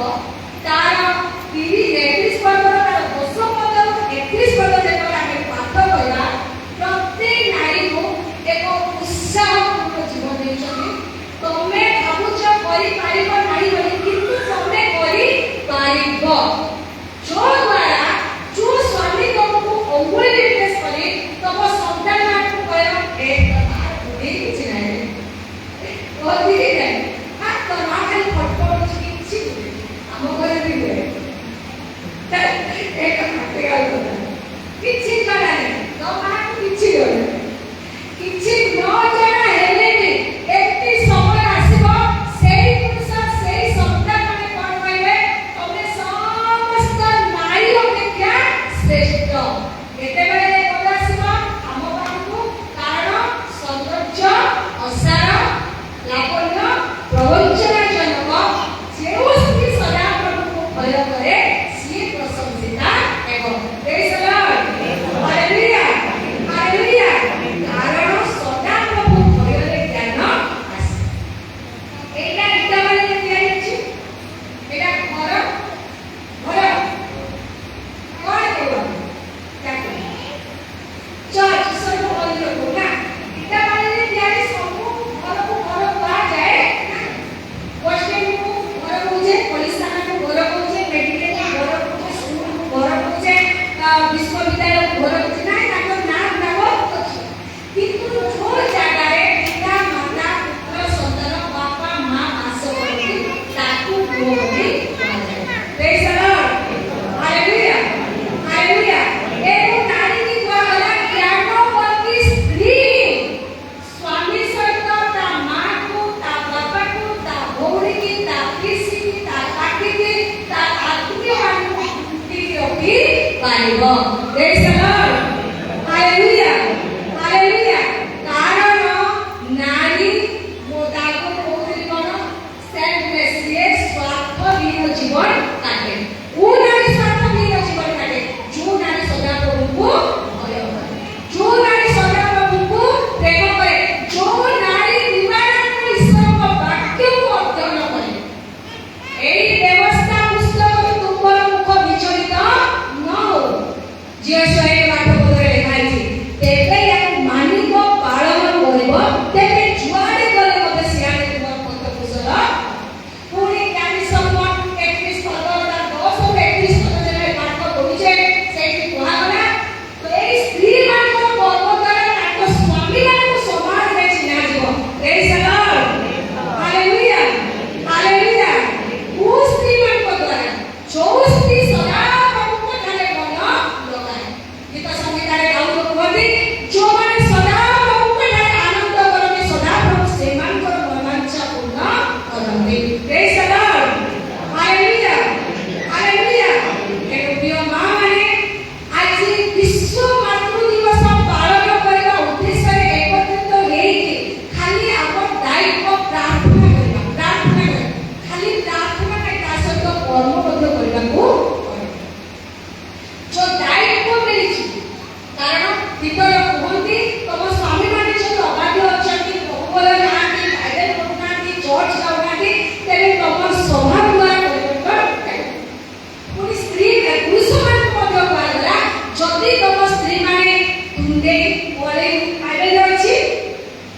କଳି ଆଇଲେ ଅଛି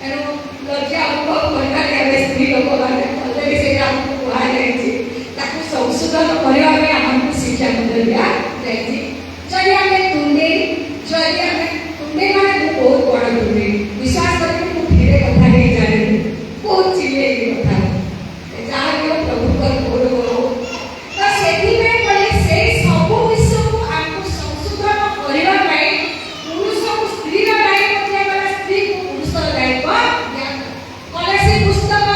ଏଣୁ ଲଜ୍ଜା ଆମକୁ କହିବାରେ ଆମେ ସ୍ତ୍ରୀ ଲୋକମାନେ ଅଲରେଡି ସେଇଟା ଆମକୁ କୁହାଯାଇଛି ତାକୁ ସଂଶୋଧନ କରିବା ପାଇଁ ଆମକୁ ଶିକ୍ଷା ମଧ୍ୟ ଦିଆଯାଇଛି। ଯଦି ଆମେ ତୁଣ୍ଡେଇ ମାନେ ମୁଁ ବହୁତ ବଡ଼ ତୁଣ୍ଡେଇ ବିଶ୍ୱାସ କରିକି ମୁଁ ଧୀରେ କଥା ହେଇ ଜାଣିନି ବହୁତ ଚିଲେଇଲି କଥା ଯାହା ବି ହଉ ପ୍ରଭୁଙ୍କର ବହୁତ ହଉ ତ ସେଥିପାଇଁ କହିଲେ ସେଇ ସବୁ ବିଷୟକୁ ଆମକୁ ସଂଶୋଧନ କରିବା ପାଇଁ ପୁରୁଷକୁ ସ୍ତ୍ରୀର ଦାୟିତ୍ୱ ଦିଆଗଲା ସ୍ତ୍ରୀକୁ ପୁରୁଷର ଦାୟିତ୍ୱ ଦିଆଗଲା। କଲେସି ପୁସ୍ତକ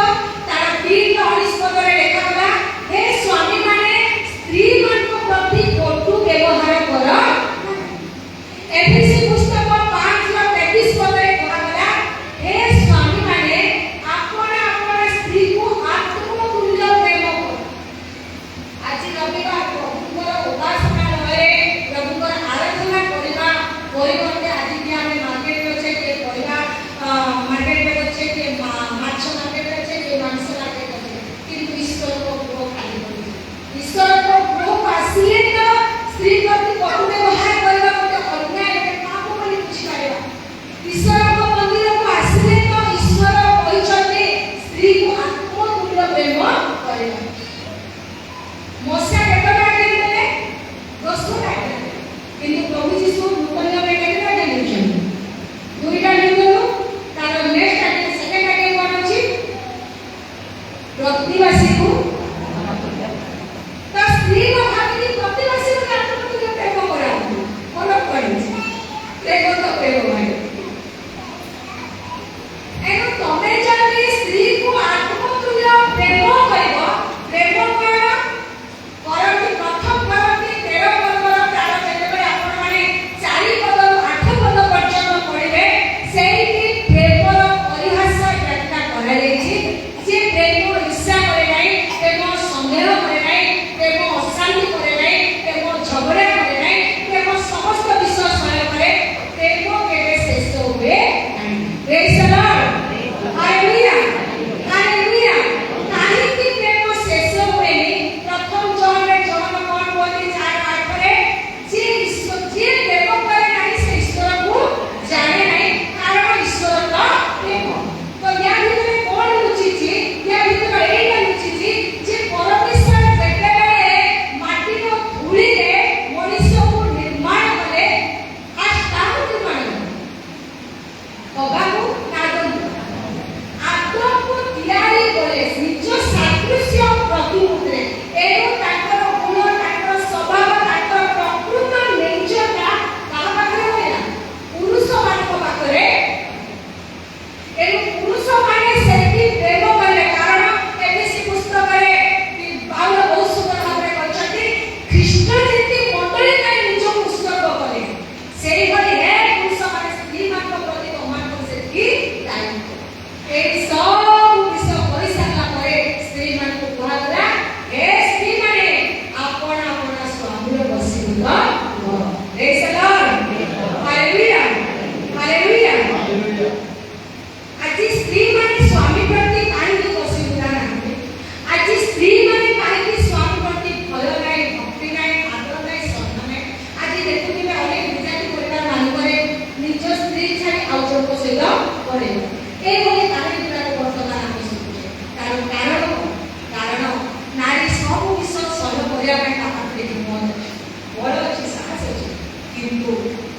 ତାର 3:19 ପଦରେ ଲେଖାଗଲା ହେ ସ୍ୱାମୀମାନେ ସ୍ତ୍ରୀମାନଙ୍କ ପ୍ରତି କଟୁ ବ୍ୟବହାର କର। ଏଫେସୀ ପୁସ୍ତକ 5:33 ପଦରେ କୁହାଗଲା ହେ ସ୍ୱାମୀମାନେ ଆପଣ ଆପଣ ସ୍ତ୍ରୀକୁ ଆତ୍ମତୁଲ୍ୟ ପ୍ରେମ କର। ଆଜି ରବିବାର ପ୍ରଭୁଙ୍କର ଉପାସନାଲୟରେ ପ୍ରଭୁଙ୍କର ଆରାଧନା କରିବା ପରିବର୍ତ୍ତେ ଆଜି ବି ଆମେ ମାର୍କେଟରେ ଅଛେ କିଏ ପରିବା ମାର୍କେଟରେ ଅଛେ କିଏ ମାଛ ମାର୍କେଟରେ ଅଛେ କିଏ ମାଂସ ମାର୍କେଟରେ ଅଛେ କିନ୍ତୁ ଈଶ୍ୱରଙ୍କ ଗୃହ ଖାଲି କରୁଛି। ଈଶ୍ୱରଙ୍କ ଗୃହକୁ ଆସିଲେ ତ ସ୍ତ୍ରୀ ପ୍ରତି କଟୁ ବ୍ୟବହାର କରିବା ଗୋଟେ ଅନ୍ୟାୟ ଗୋଟେ ପାପ ବୋଲି ବୁଝିପାରିବା। ଈଶ୍ୱରଙ୍କ ମନ୍ଦିରକୁ ଆସିଲେ ତ ଈଶ୍ୱର କହିଛନ୍ତି ସ୍ତ୍ରୀକୁ ଆତ୍ମତୁଲ୍ୟ ପ୍ରେମ କରିବା। ମୋଶେ କେତେଟା ଆଜ୍ଞା ଦେଲେ 10ଟା ଆଜ୍ଞା କିନ୍ତୁ ପ୍ରଭୁ ଯୀଶୁ ନୂତନ ନିୟମରେ କେତେଟା ଆଜ୍ଞା ଦେଇଛନ୍ତି 2ଟା ଦେଇଦେଲୁ। ତାର ନେକ୍ସଟ ଆଜ୍ଞା ସେକେଣ୍ଡ ଆଜ୍ଞା କଣ ଅଛି ପ୍ରତିବାସୀକୁ ତ ସ୍ତ୍ରୀ ଭାବିକି ପ୍ରତିବାସୀକୁ ଆତ୍ମତୁଲ୍ୟ ପ୍ରେମ କରାନ୍ତୁ ଭଲ କରିଛି ପ୍ରେମ ତ ପ୍ରେମ ଭାଇ ଏଣୁ ତମେ ଯଦି ସ୍ତ୍ରୀକୁ ଆତ୍ମତୁଲ୍ୟ ପ୍ରେମ କରିବ ପ୍ରେମ କଣ କରନ୍ତି ପ୍ରଥମ କରନ୍ତି 13 ପର୍ବର ପ୍ରାଣ ଯେତେବେଳେ ଆପଣମାନେ 4 ପଦରୁ 8 ପଦ ପର୍ଯ୍ୟନ୍ତ ପଢ଼ିବେ ସେଇଠି ପ୍ରେମର ପରିହାସ ବ୍ୟାଖ୍ୟା କରାଯାଇଛି। ସେ ପ୍ରେମ ଈର୍ଷା କରେ ନାହିଁ, ପ୍ରେମ ସନ୍ଦେହ କରେ ନାହିଁ, ପ୍ରେମ ଅଶାନ୍ତି କରେ ନାହିଁ, ପ୍ରେମ ଝଗଡ଼ା କରେ ନାହିଁ, ପ୍ରେମ ସମସ୍ତ ବିଷୟ ସହ୍ୟ କରେ, ପ୍ରେମ କେବେ ଶେଷ ହୁଏ ନାହିଁ। ପ୍ରେଜ୍ ଦ ଲର୍ଡ ହାଲେଲୁୟା ହାଲେଲୁୟା। କାହିଁକି ପ୍ରେମ ଶେଷ ହୁଏନି? ପ୍ରଥମ ଜହନରେ ଜହନ କଣ କୁହନ୍ତି 4:8ରେ ଯିଏ ପ୍ରେମ କରେ ନାହିଁ ସେ ଈଶ୍ୱରକୁ ଜାଣେ ନାହିଁ କାରଣ ଈଶ୍ୱର ତ ପ୍ରେମ। ତ ୟା ଭିତରେ କଣ ଲୁଚିଛି? ୟା ଭିତରେ ଏଇଟା ଲୁଚିଛି ଯେ ପରମେଶ୍ୱର ଯେତେବେଳେ ମାଟିର ଧୂଳିରେ ମଣିଷକୁ ନିର୍ମାଣ କଲେ ଫାଷ୍ଟ କାହାକୁ ନିର୍ମାଣ କଲେ? ଅଗାକୁ ନା ଆଦମକୁ ତିଆରି କଲେ ନିଜ ସାଦୃଶ୍ୟ ପ୍ରତିମୂର୍ତ୍ତିରେ। ଏଣୁ ତାଙ୍କର ଗୁଣ ତାଙ୍କର ସ୍ୱଭାବ ତାଙ୍କର ପ୍ରକୃତ ନିଜଟା କାହା ପାଖରେ ରହିଲା? ପୁରୁଷମାନଙ୍କ ପାଖରେ। ଏଣୁ ପୁରୁଷମାନେ ସେଠି ପ୍ରେମ କଲେ କାରଣ ଏଫେସୀ ପୁସ୍ତକରେ ପାଉଲ ବହୁତ ସୁନ୍ଦର ଭାବରେ କହିଛନ୍ତି ଖ୍ରୀଷ୍ଟ ଯେମିତି ମଣ୍ଡଳୀ ପାଇଁ ନିଜକୁ ଉତ୍ସର୍ଗ କଲେ ସେଇଭଳି ହେ ପୁରୁଷମାନେ ସ୍ତ୍ରୀମାନଙ୍କ ପ୍ରତି ତମମାନଙ୍କୁ ସେଠି ଦାୟିତ୍ୱ। ଏଇ ସବୁ ବିଷୟ କରିସାରିଲା ପରେ ସ୍ତ୍ରୀମାନଙ୍କୁ କୁହାଗଲା ହେ ସ୍ତ୍ରୀମାନେ ଆପଣ ଆପଣ ସ୍ୱାମୀର ବଶୀଭୂତ ହୁଅ। ପ୍ରେଜ୍ ଦ ଲର୍ଡ ହାଲେଲୁୟା ହାଲେଲୁୟା। ହାଲେଲୁୟା। ଆଜି ସ୍ତ୍ରୀମାନେ ସ୍ୱାମୀ ପ୍ରତି କାହିଁକି ବଶୀଭୂତ ନାହାନ୍ତି? ଆଜି ସ୍ତ୍ରୀମାନେ କାହିଁକି ସ୍ୱାମୀ ପ୍ରତି ଭୟ ନାହିଁ, ଭକ୍ତି ନାହିଁ, ଆଦର ନାହିଁ, ଶ୍ରଦ୍ଧା ନାହିଁ? ଆଜି ଦେଖୁଥିବେ ଅନେକ ବିଜାତି ପରିବାର ମାନଙ୍କରେ ନିଜ ସ୍ତ୍ରୀ ଛାଡ଼ି ଆଉ ଜଣଙ୍କ ସହିତ ପଳେଇବ। ଏଇଭଳି କାହାଣୀ ଗୁଡ଼ାକ ବର୍ତ୍ତମାନ ଆମେ ଶୁଣୁଛେ। କାରଣ ନାରୀ ସବୁ ବିଷୟ ସହ୍ୟ କରିବା ପାଇଁ ତା ପାଖରେ ହିମ୍ମତ ଅଛି, ବଳ ଅଛି, ସାହସ ଅଛି କିନ୍ତୁ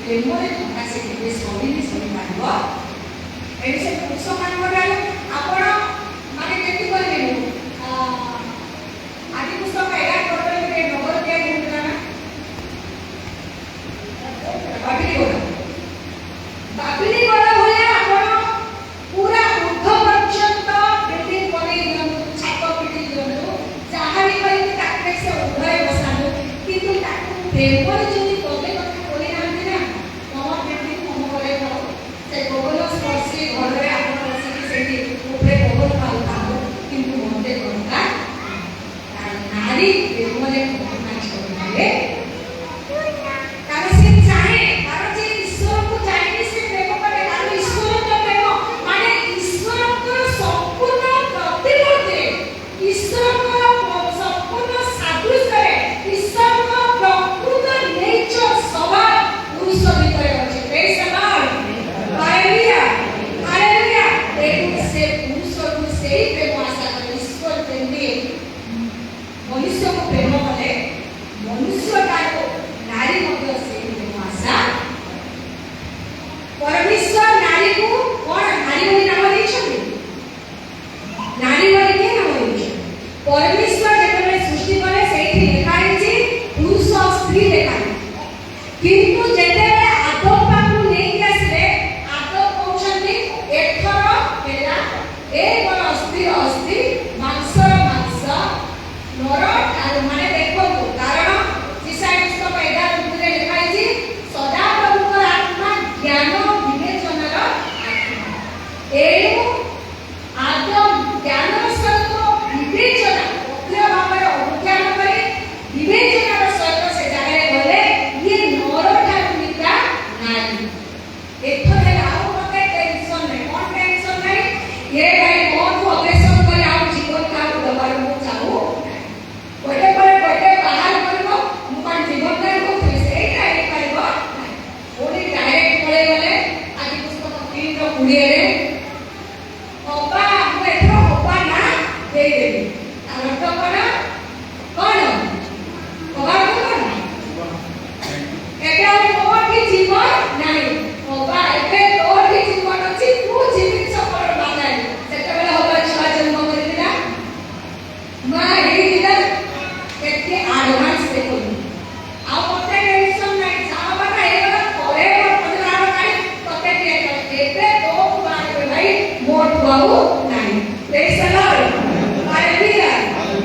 ପ୍ରେମରେ ଥକା ସେ କେବେ ସହିପାରିବ। ଏଠି ସେ ପୁରୁଷମାନଙ୍କର ଆପଣ ମାନେ କେମିତି କରିବେ? ଆଦି ପୁସ୍ତକ 11 ପଦରେ ଗୋଟେ ନଗର ତିଆରି ହୋଇଥିଲା ନା ବାବିଲିଗଡ଼ ଭଳିଆ ଆପଣ ପୁରା ଉର୍ଦ୍ଧ ପର୍ଯ୍ୟନ୍ତ ବିଲ୍ଡିଂ ବନେଇ ଦିଅନ୍ତୁ, ଛାତ ପିଟି ଦିଅନ୍ତୁ, ଯାହା ବି କରିକି ତାକୁ ସେ ଉଭୟ ବସାନ୍ତୁ କିନ୍ତୁ ତାକୁ ପ୍ରେମରେ ଯଦି ପଦେ କଥା କହିନାହାନ୍ତି ନା ତମ କେମିତି ମନ କରେ ସେ ଗଗନ ସ୍ପର୍ଶୀ ଘରରେ ଆପଣ ବସିକି ସେଠି ଉପରେ ପବନ ପାଉଥାଉ କିନ୍ତୁ ମତେ କଥା ନାରୀ ପ୍ରେମରେ କଥା ଛଡିଲେ କାରଣ ସେ ଚାହେଁ କାରଣ ଯେ ଈଶ୍ୱରକୁ ଜାଣିକି ସେ ପ୍ରେମ ये भाई बहुत ऑपरेशन करे आउ जीवन का दबार को चाहू गोटे पर गोटे बाहर करबो मुकन जीवन का को से डायरेक्ट करबो ओडी डायरेक्ट पळे गले आदि पुस्तक 3 रो 20 रे ओपा हम एथरो ओपा ना दे देबी तार तो कोन ओबा कोन एटा मोर की जीवन नाही ओबा एते तोर की जीवन अछि तू जीवित सफल बानाई सेटा बेला होबा छुआ जन्म करिला मा एई दिला एते एडवांस देखो आ मते टेंशन नाही जाबा ना एला करे पदरार काई तते के एते तो बारे भाई मोट बाबू नाही praise the Lord hallelujah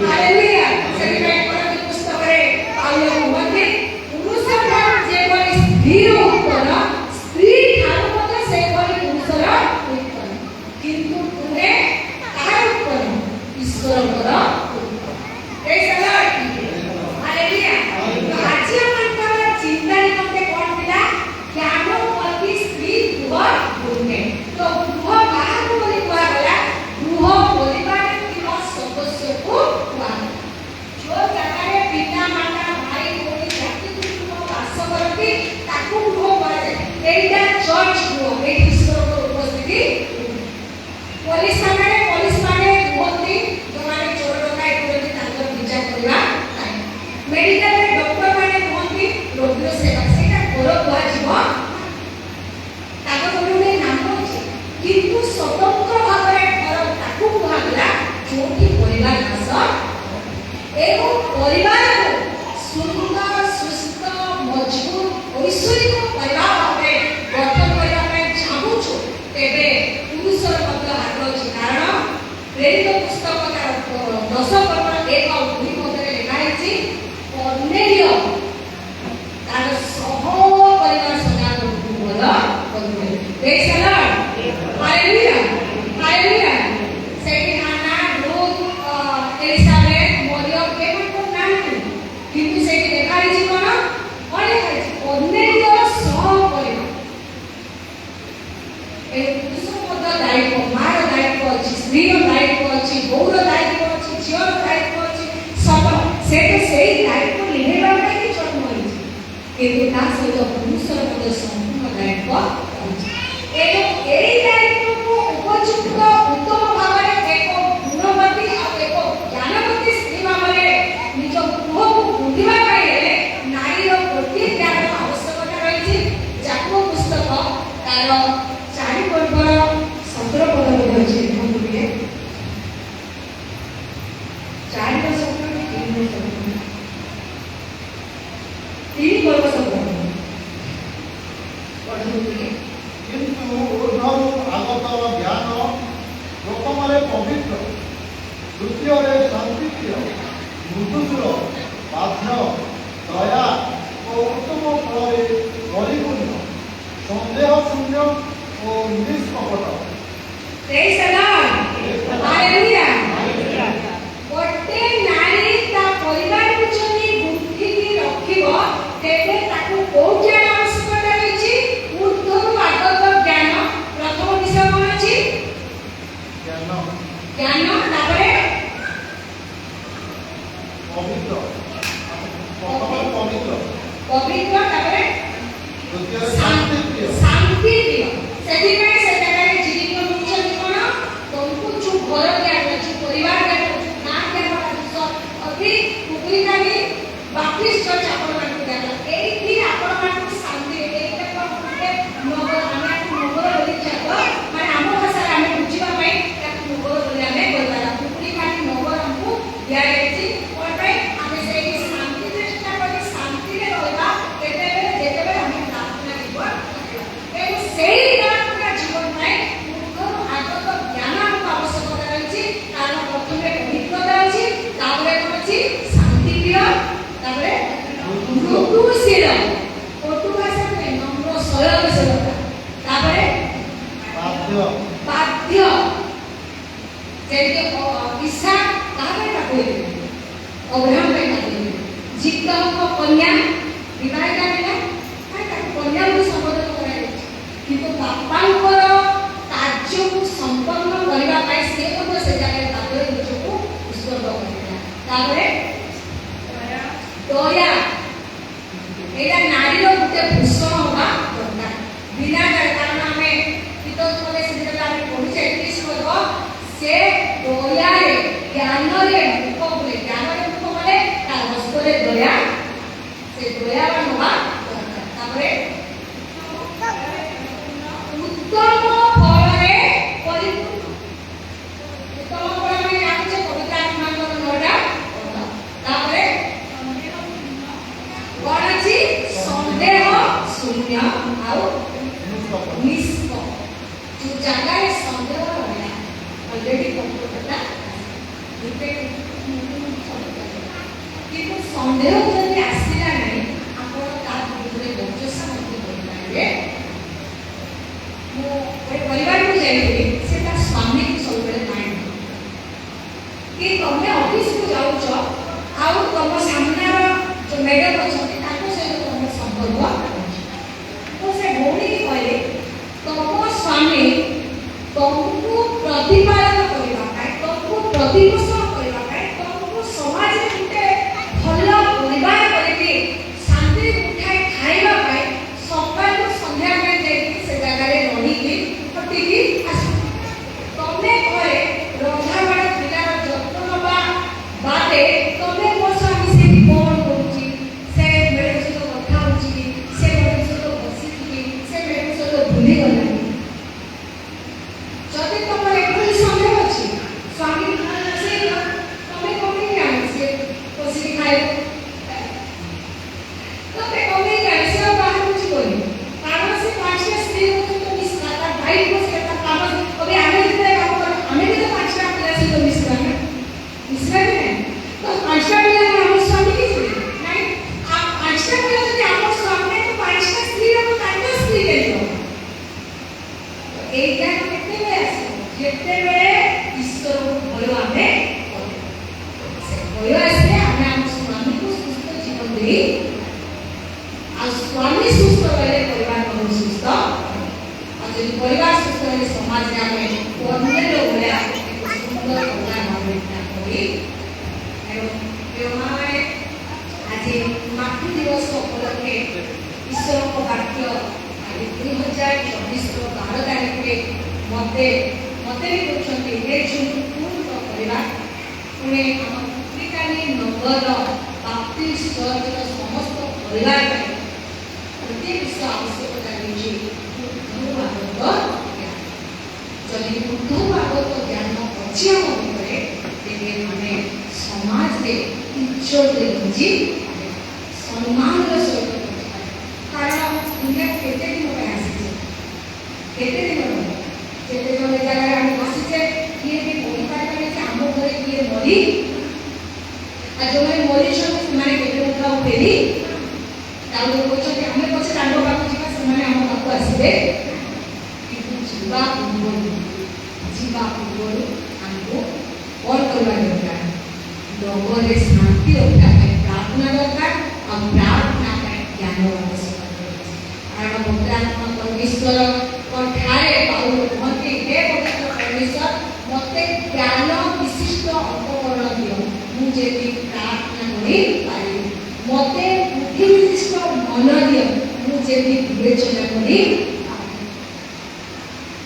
hallelujah celebrate करत पुस्तक रे पाउलो मते पुरुष ठार जे बली स्थिर उत्तर स्त्री ठार मते से बली पुरुषर उत्तर किंतु तुमे कार उत्तर ईश्वर कर प्रेज द लॉर्ड हालेलुया आज हमर चिंता मते कोन दिला ज्ञान पति स्त्री दुआ गुणे तो दुआ बाहर बोली कुआ गला दुआ परिवार की सदस्य को कुआ जो जगह पिता माता भाई भौणी जाति कुटुंब वास करती ताकू दुआ बोला एटा चर्च दुआ ए ईश्वर को उपस्थिति पुलिस माने होती जो माने चोर डकाई करती तांकर विचार करबा मेडिकल रे डॉक्टर माने होती रोगी सेवा सेटा कोरो कुआ जीव ताको कोने नाम अछि किंतु स्वतंत्र भाबरे घर ताकू कुआ गला जोटी परिवार आस एवं परिवार को सुंदर सुस्थ मजबूत ऐश्वर्य परिवार भाबरे गठन करबा ପାଇଁ चाहूछु तेबे पुरुषर मध्य हाथ अछि कारण प्रेरित पुस्तक तार 10 पर्व 1 और 2 मध्ये लिखा अछि कर्नेलिय तार सह परिवार सदा को बोला बोले praise the Lord hallelujah hallelujah Sethi Hannah Ruth Elizabeth Mariam के को नाम किंतु सेठी देखा अछि कोन अरे कर्नेलिय सह परिवार ए पुरुष मध्य दायित्व मार दायित्व अछि स्त्री दायित्व अछि बौर दायित्व अछि झियर दायित्व अछि सब सेठी सेही दायित्व लिहेबा ପାଇଁ जन्म होइछि किंतु ता सहित पुरुषर मध्य संपूर्ण दायित्व अछि एई दायित्व को उपयुक्त उत्तम भाବରେ एक गुणवती आ एक ज्ञानवती स्त्री भाବରେ निज गृह को ବୁଦ୍ଧିବା ପାଇଁ ହେଲେ ନାରୀର ଗୋଟିଏ ଜ୍ଞାନର ଆବଶ୍ୟକତା ରହିଛି ଯାକୁ ପୁସ୍ତକ ତାର 4 ପର୍ବର 17 ପଦରେ ଅଛି ଦେଖନ୍ତୁ ଟିକେ 4 ର 17 3 ର 17 3 ପର୍ବ 17 ପଢନ୍ତୁ ଟିକେ କିନ୍ତୁ ଊର୍ଦ୍ଧ୍ୱରୁ ଆଗତ ଜ୍ଞାନ ପ୍ରଥମରେ ପବିତ୍ର ଦ୍ୱିତୀୟରେ ଶାନ୍ତିପ୍ରିୟ ମୃଦୁଶୀଳ ବାଧ୍ୟ ଦୟା ଓ ଉତ୍ତମ ଫଳରେ ପରିପୂର୍ଣ୍ଣ ସନ୍ଦେହ ଶୂନ୍ୟ ଓ ନିଷ୍କପଟ प्रेज द लॉर्ड हालेलुया गोटे नारी ता परिवार को जनी बुद्धि की रखिबो तेबे ताकू को ज्ञान आवश्यकता रहिछि ऊर्ध्वरु आगत ज्ञान प्रथम विषय कोन अछि ज्ञान तापरे पवित्र प्रथमରେ ପବିତ୍ର पवित्र तापरे ଦ୍ୱିତୀୟରେ ଶାନ୍ତିପ୍ରିୟ शांति प्रिय सेति ପାଇଁ ସେ ଜାଗାରେ ଜୀବିତ ରହୁଛନ୍ତି कोन तुमको जो घर ज्ञान जो परिवार ज्ञान ना ज्ञान अति कुकुरीकानी बाप्टिस्ट चर्च आपण मानकु ज्ञान एठी आपण मानकु शांति एटा कोटे नगर आमे नगर बोली जाब माने आम भाषा आमे बुझिबा पई ताकु नगर बोली आमे बोलबा कुकुरीकानी नगर हमकु दिया गेछि और पई आमे सेही शांति चेष्टा करी शांति रे रहबा केते बेले जेते बेले आमे प्रार्थना जीवन ए सेही प्रार्थना जीवन में उद्धर आगत ज्ञान हमकु आवश्यकता रहिछि कारण प्रथमे पवित्रता अछि तापरे कोन अछि शांति प्रिय तापरे मृदुशील कटु भाषा में नम्र सरलता तापरे बाध्य जेते ईसा तापरे तापरे अब्राहम पे तापरे जित्ता को कन्या विवाहिता बिना ताका कन्या को संबोधन कराइ किंतु बापांकर कार्य को संपन्न करबा ଜ୍ଞାନରେ ମୁଖ ବୋଲେ ଜ୍ଞାନରେ ମୁଖ ବୋଲେ ତା ହସ୍ତରେ ଦୟା ସେ ଦୟାର ନବା ଦରକାର ତାପରେ ଉତ୍ତମ ଫଳରେ ପରିପୂର୍ଣ୍ଣ ଉତ୍ତମ ଫଳ ମାନେ ଜାଣିଛେ କବିତା ଆତ୍ମାଙ୍କର ନଅଟା ତାପରେ କଣ ଅଛି ସନ୍ଦେହ ଶୂନ୍ୟ ଆଉ ନିଷ୍ପକ୍ଷ जो ଜାଗାରେ ସନ୍ଦେହ ରହିଲା ଅଲରେଡି କମ୍ପ୍ୟୁଟରଟା କିନ୍ତୁ ସନ୍ଦେହ ଯଦି ଆସିଲା ନାହିଁ ଆପଣ ତା ଭିତରେ ବର୍ଚସ୍ୱ ମଧ୍ୟ କରିପାରିବେ ମୁଁ ଗୋଟେ ପରିବାରକୁ ଯାଇଥିଲି ସେ ତା ସ୍ୱାମୀକୁ ସବୁବେଳେ ମାଇଣ୍ଡ କି ତମେ ଅଫିସକୁ ଯାଉଛ ଆଉ ତମ ସାମ୍ନାର ଯୋଉ ମ୍ୟାଡାମ ଅଛନ୍ତି ତାଙ୍କ ସହିତ ତମର ସମ୍ପର୍କ ମୁଁ ସେ ଭଉଣୀକି କହିଲି ତମ ସ୍ୱାମୀ ତମକୁ ପ୍ରତିପାଳନ କରିବା ପାଇଁ ତମକୁ ପ୍ରତିପୋଷଣ କରିବା ପାଇଁ ତମକୁ ସମାଜରେ ଗୋଟେ ଭଲ ପରିବାର କରିକି ଶାନ୍ତିରେ ଉଠାଇ ଖାଇବା ପାଇଁ ସକାଳୁ ସନ୍ଧ୍ୟା ବେଳେ ଯାଇକି ସେ ଜାଗାରେ ରହିକି ଖଟିକି ଆସୁ ତମେ ଘରେ ରନ୍ଧାବଢ଼ା ପିଲାର ଯତ୍ନ ନେବା ବାଦେ ତମେ ମୋ ସ୍ୱାମୀ ସେଠି କଣ କରୁଛି ସେ ମ୍ୟାଡାମ ସହିତ କଥା ହଉଛି କି ସେ ମ୍ୟାଡାମ ସହିତ ବସିଛି କି ସେ ମ୍ୟାଡାମ ସହିତ ଭୁଲିଗଲାଣି ଯଦି ତମର ଏଭଳି ସନ୍ଦେହ ଅଛି ସ୍ୱାମୀ ସେ ତମେ କମେଇ ଜାଣ ସେ ବସିକି ଖାଇବ ତମେ କମେଇ ଜାଣ ସେ ଆଉ ବାହାରକୁ ଯିବନି କାରଣ ସେ ପାଞ୍ଚଟା ସ୍ତ୍ରୀଙ୍କ ସହିତ ମିଶିଲା ତା ଭାଇଙ୍କ ସହିତ ତା କାମ ଏବେ ଆମେ ଯେତେବେଳେ କାମ କରୁ ଆମେ ବି ତ ପାଞ୍ଚଟା ପିଲା ସହିତ ମିଶିବା ନା ମିଶିବା କି ନାହିଁ ତ ପାଞ୍ଚଟା ପିଲା ଆମ ସ୍ୱାମୀ କି ଯିବେ ନାଇଁ ପାଞ୍ଚଟା ପିଲା ଯଦି ଆମ ସ୍ୱାମୀ ତ ପାଞ୍ଚଟା ସ୍ତ୍ରୀର ତାଙ୍କ ସ୍ତ୍ରୀ କେମିତି ଏଇଟା କେତେବେଳେ ଆସିବ ଯେତେବେଳେ ଈଶ୍ୱରକୁ ଭୟ ଆମେ କରୁ ସେ ଭୟ ଆସିଲେ ଆମେ ଆମ ସ୍ୱାମୀକୁ ସୁସ୍ଥ ଜୀବନ ଦେଇ ଆଉ ସ୍ୱାମୀ ସୁସ୍ଥ ରହିଲେ ପରିବାର ବହୁତ ସୁସ୍ଥ ଆଉ ଯଦି ପରିବାର ସୁସ୍ଥ ରହିଲେ ସମାଜରେ ଆମେ ଅନ୍ୟର ଭଳିଆ ଏକ ସୁନ୍ଦର କଲ୍ୟାଣ ଭାବରେ କରି ଯେଉଁମାନେ ଆଜି ମାତୃ ଦିବସ ଉପଲକ୍ଷେ ଈଶ୍ୱରଙ୍କ ବାକ୍ୟ 2024 12 ତାରିଖରେ ମତେ ବି କହୁଛନ୍ତି ହେ ଝୁଣ୍ଟୁଙ୍କ ପରିବାର ପୁଣି ଆମ ପତ୍ରିକାରେ ନଗର ବାପ୍ତିଷ୍ଟ ଚର୍ଚ୍ଚର ସମସ୍ତ ପରିବାର ପାଇଁ ଗୋଟିଏ ବିଷୟ ଆବଶ୍ୟକତା ରହିଛି ବୁଦ୍ଧ ଭାଗବତ ଜ୍ଞାନ ଯଦି ବୁଦ୍ଧ ଭାଗବତ ଜ୍ଞାନ ଅଛି ଆମ ଭିତରେ ତେବେ ଆମେ ସମାଜରେ ଇଜ୍ଜତରେ ବଞ୍ଚି ସମ୍ମାନର ସହିତ କାରଣ ଦୁନିଆ କେତେ ଦିନ ପାଇଁ ଆସିছে କେତେ ଦିନ ଯେତେ ଜଣ ଜାଗାରେ ଆମେ ବସିଛେ କିଏ ବି କହିପାରିବାନି ଯେ ଆମ ଘରେ କିଏ ମରି ଆଉ ଯେଉଁମାନେ ମରିଛନ୍ତି ସେମାନେ କେତେ କଥା ଆଉ ଫେରି ଆଉ କହୁଛନ୍ତି ଆମେ ପଛେ ତାଙ୍କ ପାଖକୁ ଯିବା ସେମାନେ ଆମ ପାଖକୁ ଆସିବେ କିନ୍ତୁ ଯିବା ପୂର୍ବରୁ ଆମକୁ କ'ଣ କରିବା ଦରକାର ଲୋଭରେ ଶାନ୍ତି ରଖିବା ପାଇଁ ପ୍ରାର୍ଥନା ଦରକାର ଆଉ ପ୍ରାର୍ଥନା ପାଇଁ ଜ୍ଞାନ ଆବଶ୍ୟକ କାରଣ ପବିତ୍ରାତ୍ମା ପରମେଶ୍ୱର ଠାରେ ପାଉଲ କୁହନ୍ତି ହେ ପବିତ୍ର ପରମେଶ୍ୱର ମୋତେ ଜ୍ଞାନ ବିଶିଷ୍ଟ ଉପକରଣ ଦିଅ ମୁଁ ଯେମିତି ପ୍ରାର୍ଥନା କରିପାରିବି ମୋତେ ବୁଦ୍ଧି ବିଶିଷ୍ଟ ମନ ଦିଅ ମୁଁ ଯେମିତି ବିବେଚନା କରି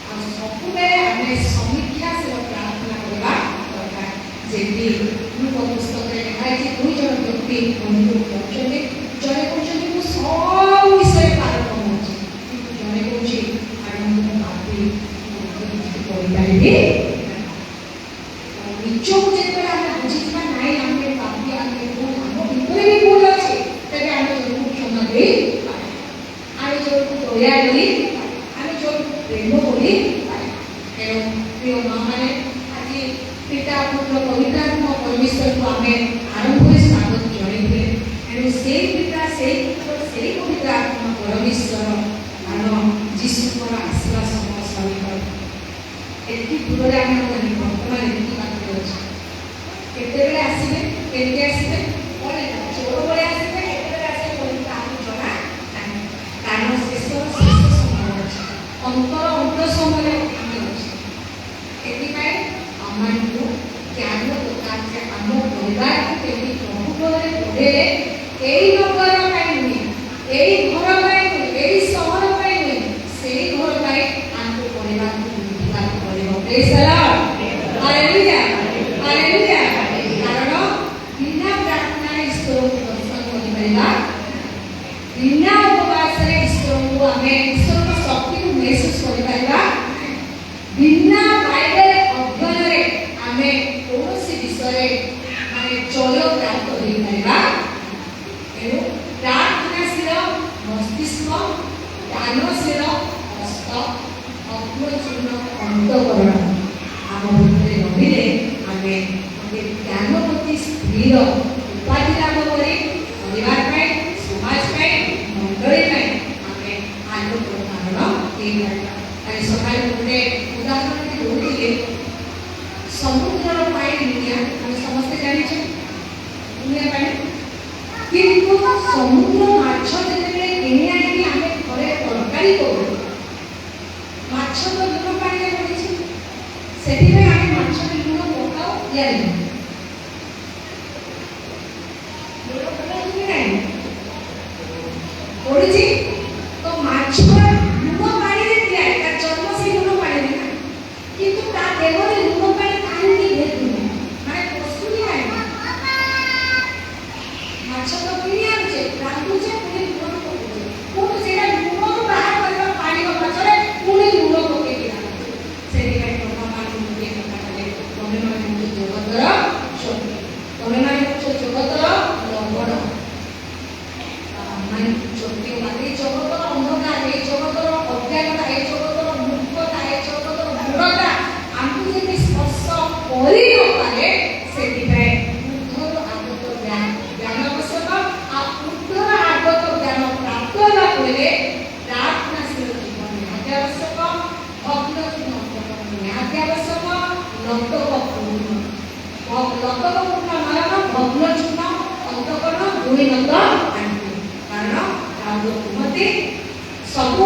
ଆଉ ସବୁବେଳେ ଆମେ ସମୀକ୍ଷାଶୀଳ ପ୍ରାର୍ଥନା କରିବା ଦରକାର ଯେମିତି ମୋ ପୁସ୍ତକରେ ଲେଖା ହେଇଛି 2 ଜଣ ବ୍ୟକ୍ତି ଅନୁଭବ କରୁଛନ୍ତି ଜଣେ କହୁଛନ୍ତି ମୁଁ ସବୁ ବିଷୟରେ ପାରଙ୍ଗମ ହେଉଛି କିନ୍ତୁ ଜଣେ କହୁଛି ମୁଁ ଭାବି କରିପାରିବି ନିଜକୁ ଯେତେବେଳେ ଆମେ ବୁଝିଥିବା ନାହିଁ ଆମେ ଭାବି ଆମେ ଆମ ଭିତରେ ବି ଭୁଲ ଅଛି ତେବେ ଆମେ ଯୋଉକୁ କ୍ଷମା ଦେଇ ଆମେ ଯୋଉକୁ ଦୟା କରି ଆମେ ଯୋଉକୁ ପ୍ରେମ କରି ତେଣୁ ପ୍ରିୟ ମାଆମାନେ ଆଜି ପିତା ପୁତ୍ର ପବିତ୍ରାତ୍ମ ପରମେଶ୍ୱରକୁ ଆମେ ଆରମ୍ଭରେ ସ୍ୱାଗତ ଜଣାଇଥିଲେ ତେଣୁ ସେଇ ପିତା ସେଇ ପୁତ୍ର ସେଇ ପବିତ୍ରାତ୍ମ ପରମେଶ୍ୱର ଆମ ଯୀଶୁଙ୍କର ଆସିବା ସମୟ ସହିତ ଏଠି ଦୂରରେ ଆମେ ବର୍ତ୍ତମାନ ଏମିତି ପାଖରେ ଅଛି କେତେବେଳେ ଆସିବେ କେମିତି ଆସିବେ କ'ଣ ଚୋର ଭଳି ଆସିବେ କେତେବେଳେ ଆସିବେ ବୋଲି ତାହାକୁ ଜଣା ନାହିଁ କାରଣ ଶେଷର ଶେଷ ସମୟ ଅଛି ଅନ୍ତ ସମୟରେ ଆମେ ଅଛି ଏଥିପାଇଁ ଆମମାନଙ୍କୁ ଜ୍ଞାନ ଦରକାର ଯେ ଆମ ପରିବାରକୁ କେମିତି ପ୍ରଭୁ ଭାବରେ ପଢ଼େଇଲେ ଏଇ ନଗର ପାଇଁ ନୁହେଁ ଏଇ ଘର ପାଇଁ ନୁହେଁ ଏଇ ସହର ପାଇଁ ନୁହେଁ ସେଇ ଘର ପାଇଁ ଆମକୁ ପରିବାରକୁ ବୁଝିବାକୁ ପଡ଼ିବ। Praise the Lord. Hallelujah. Hallelujah. କରିବା। ତେଣୁ ପ୍ରାର୍ଥନାଶୀଳ ମସ୍ତିଷ୍କ, ଜ୍ଞାନଶୀଳ ହସ୍ତ, ଅଗ୍ନଚୂର୍ଣ୍ଣ ଅନ୍ତଃକରଣ ଆମ ଭିତରେ ରହିଲେ ଆମେ ଗୋଟେ ଜ୍ଞାନବତୀ ସ୍ତ୍ରୀର ଉପାଧି ଲାଭ କରି ପରିବାର ପାଇଁ, ସମାଜ ପାଇଁ, ମଣ୍ଡଳୀ ପାଇଁ ଆମେ ଆଲୋକର କାରଣ ହେଇପାରିବା। କାଲି ସକାଳେ ଗୋଟେ ଉଦାହରଣଟି ଦଉଥିଲେ, ସମୁଦ୍ରର ପାଣି ଦୁନିଆ ଆମେ ସମସ୍ତେ ଜାଣିଛେ ଦୁନିଆ ପାଣି, କିନ୍ତୁ ସମୁଦ୍ର ମାଛ ଯେତେବେଳେ କିଣି ଆଣିକି ଆମେ ଘରେ ତରକାରୀ କରୁ, ମାଛ ତ ଲୁଣ ପାଣିରେ ପଡ଼ିଛି, ସେଥିପାଇଁ ଆମେ ମାଛରେ ଲୁଣ ପକାଉ ଜାଣିନୁ। ଲୁଣ ପକାଉ କି ନାହିଁ ପଡ଼ିଛି, ତ ମାଛ ଲୁଣ ପାଣିରେ ତିଆରି, ତା ଜନ୍ମ ସେଇ ଲୁଣ ପାଣିରେ ନା, କିନ୍ତୁ ତା ଦେହରେ ଲୁଣ ପାଣି କାହିଁକି ଭେଦୁନି, ମାନେ ପଶୁନି କାହିଁକି? ମାଛ ତ କିଣି ଆଣୁଛେ, ରାନ୍ଧୁଛେ, ପୁଣି ଲୁଣ ପକଉଛେ, ପୁଣି ସେଇଟା ଲୁଣରୁ ବାହାର କରିବା ପାଣିର ମାଛରେ ପୁଣି ଲୁଣ ପକେଇକି ରାନ୍ଧୁଛେ। ସେଥିପାଇଁ ବ୍ରହ୍ମାମାନଙ୍କୁ ଗୋଟିଏ କଥା କଲେ, ତମେମାନେ ହେଉଛ ଜଗତର ଜ୍ୟୋତି, ତମେମାନେ ହେଉଛ ଜଗତର ଲବଣ। ମାନେ ଜ୍ୟୋତି ମାନେ ଏଇ ଜଗତର ଅନ୍ଧକାର, ଏଇ ଜଗତର ଅଜ୍ଞାନତା, ଏଇ ଜଗତର ମୂର୍ଖତା, ଏଇ ଜଗତର ମୂଢ଼ତା ଆମକୁ ଯେମିତି ସ୍ପର୍ଶ କରି ନପାରେ, ସେଥିପାଇଁ ଉର୍ଦ୍ଧ୍ୱର ଆଗତ ଜ୍ଞାନ ଆବଶ୍ୟକ। ଆଉ ଉର୍ଦ୍ଧ୍ୱର ଆଗତ ଜ୍ଞାନ ପ୍ରାପ୍ତ ହେଲା ପରେ ପ୍ରାର୍ଥନାଶୀଳ ଜୀବନ ନିହାତି ଆବଶ୍ୟକ, ଭଗ୍ନଚୂର୍ଣ୍ଣ ଅନ୍ତଃକରଣ ନିହାତି ଆବଶ୍ୟକ, ଲତକ ପୂର୍ଣ୍ଣ ନୟନ, ଭଗ୍ନଚୂର୍ଣ୍ଣ ଅନ୍ତଃକରଣ ଦୁଇ নত ଆଣିବେ। କାରଣ ରାଉତ କୁହନ୍ତି ସବୁ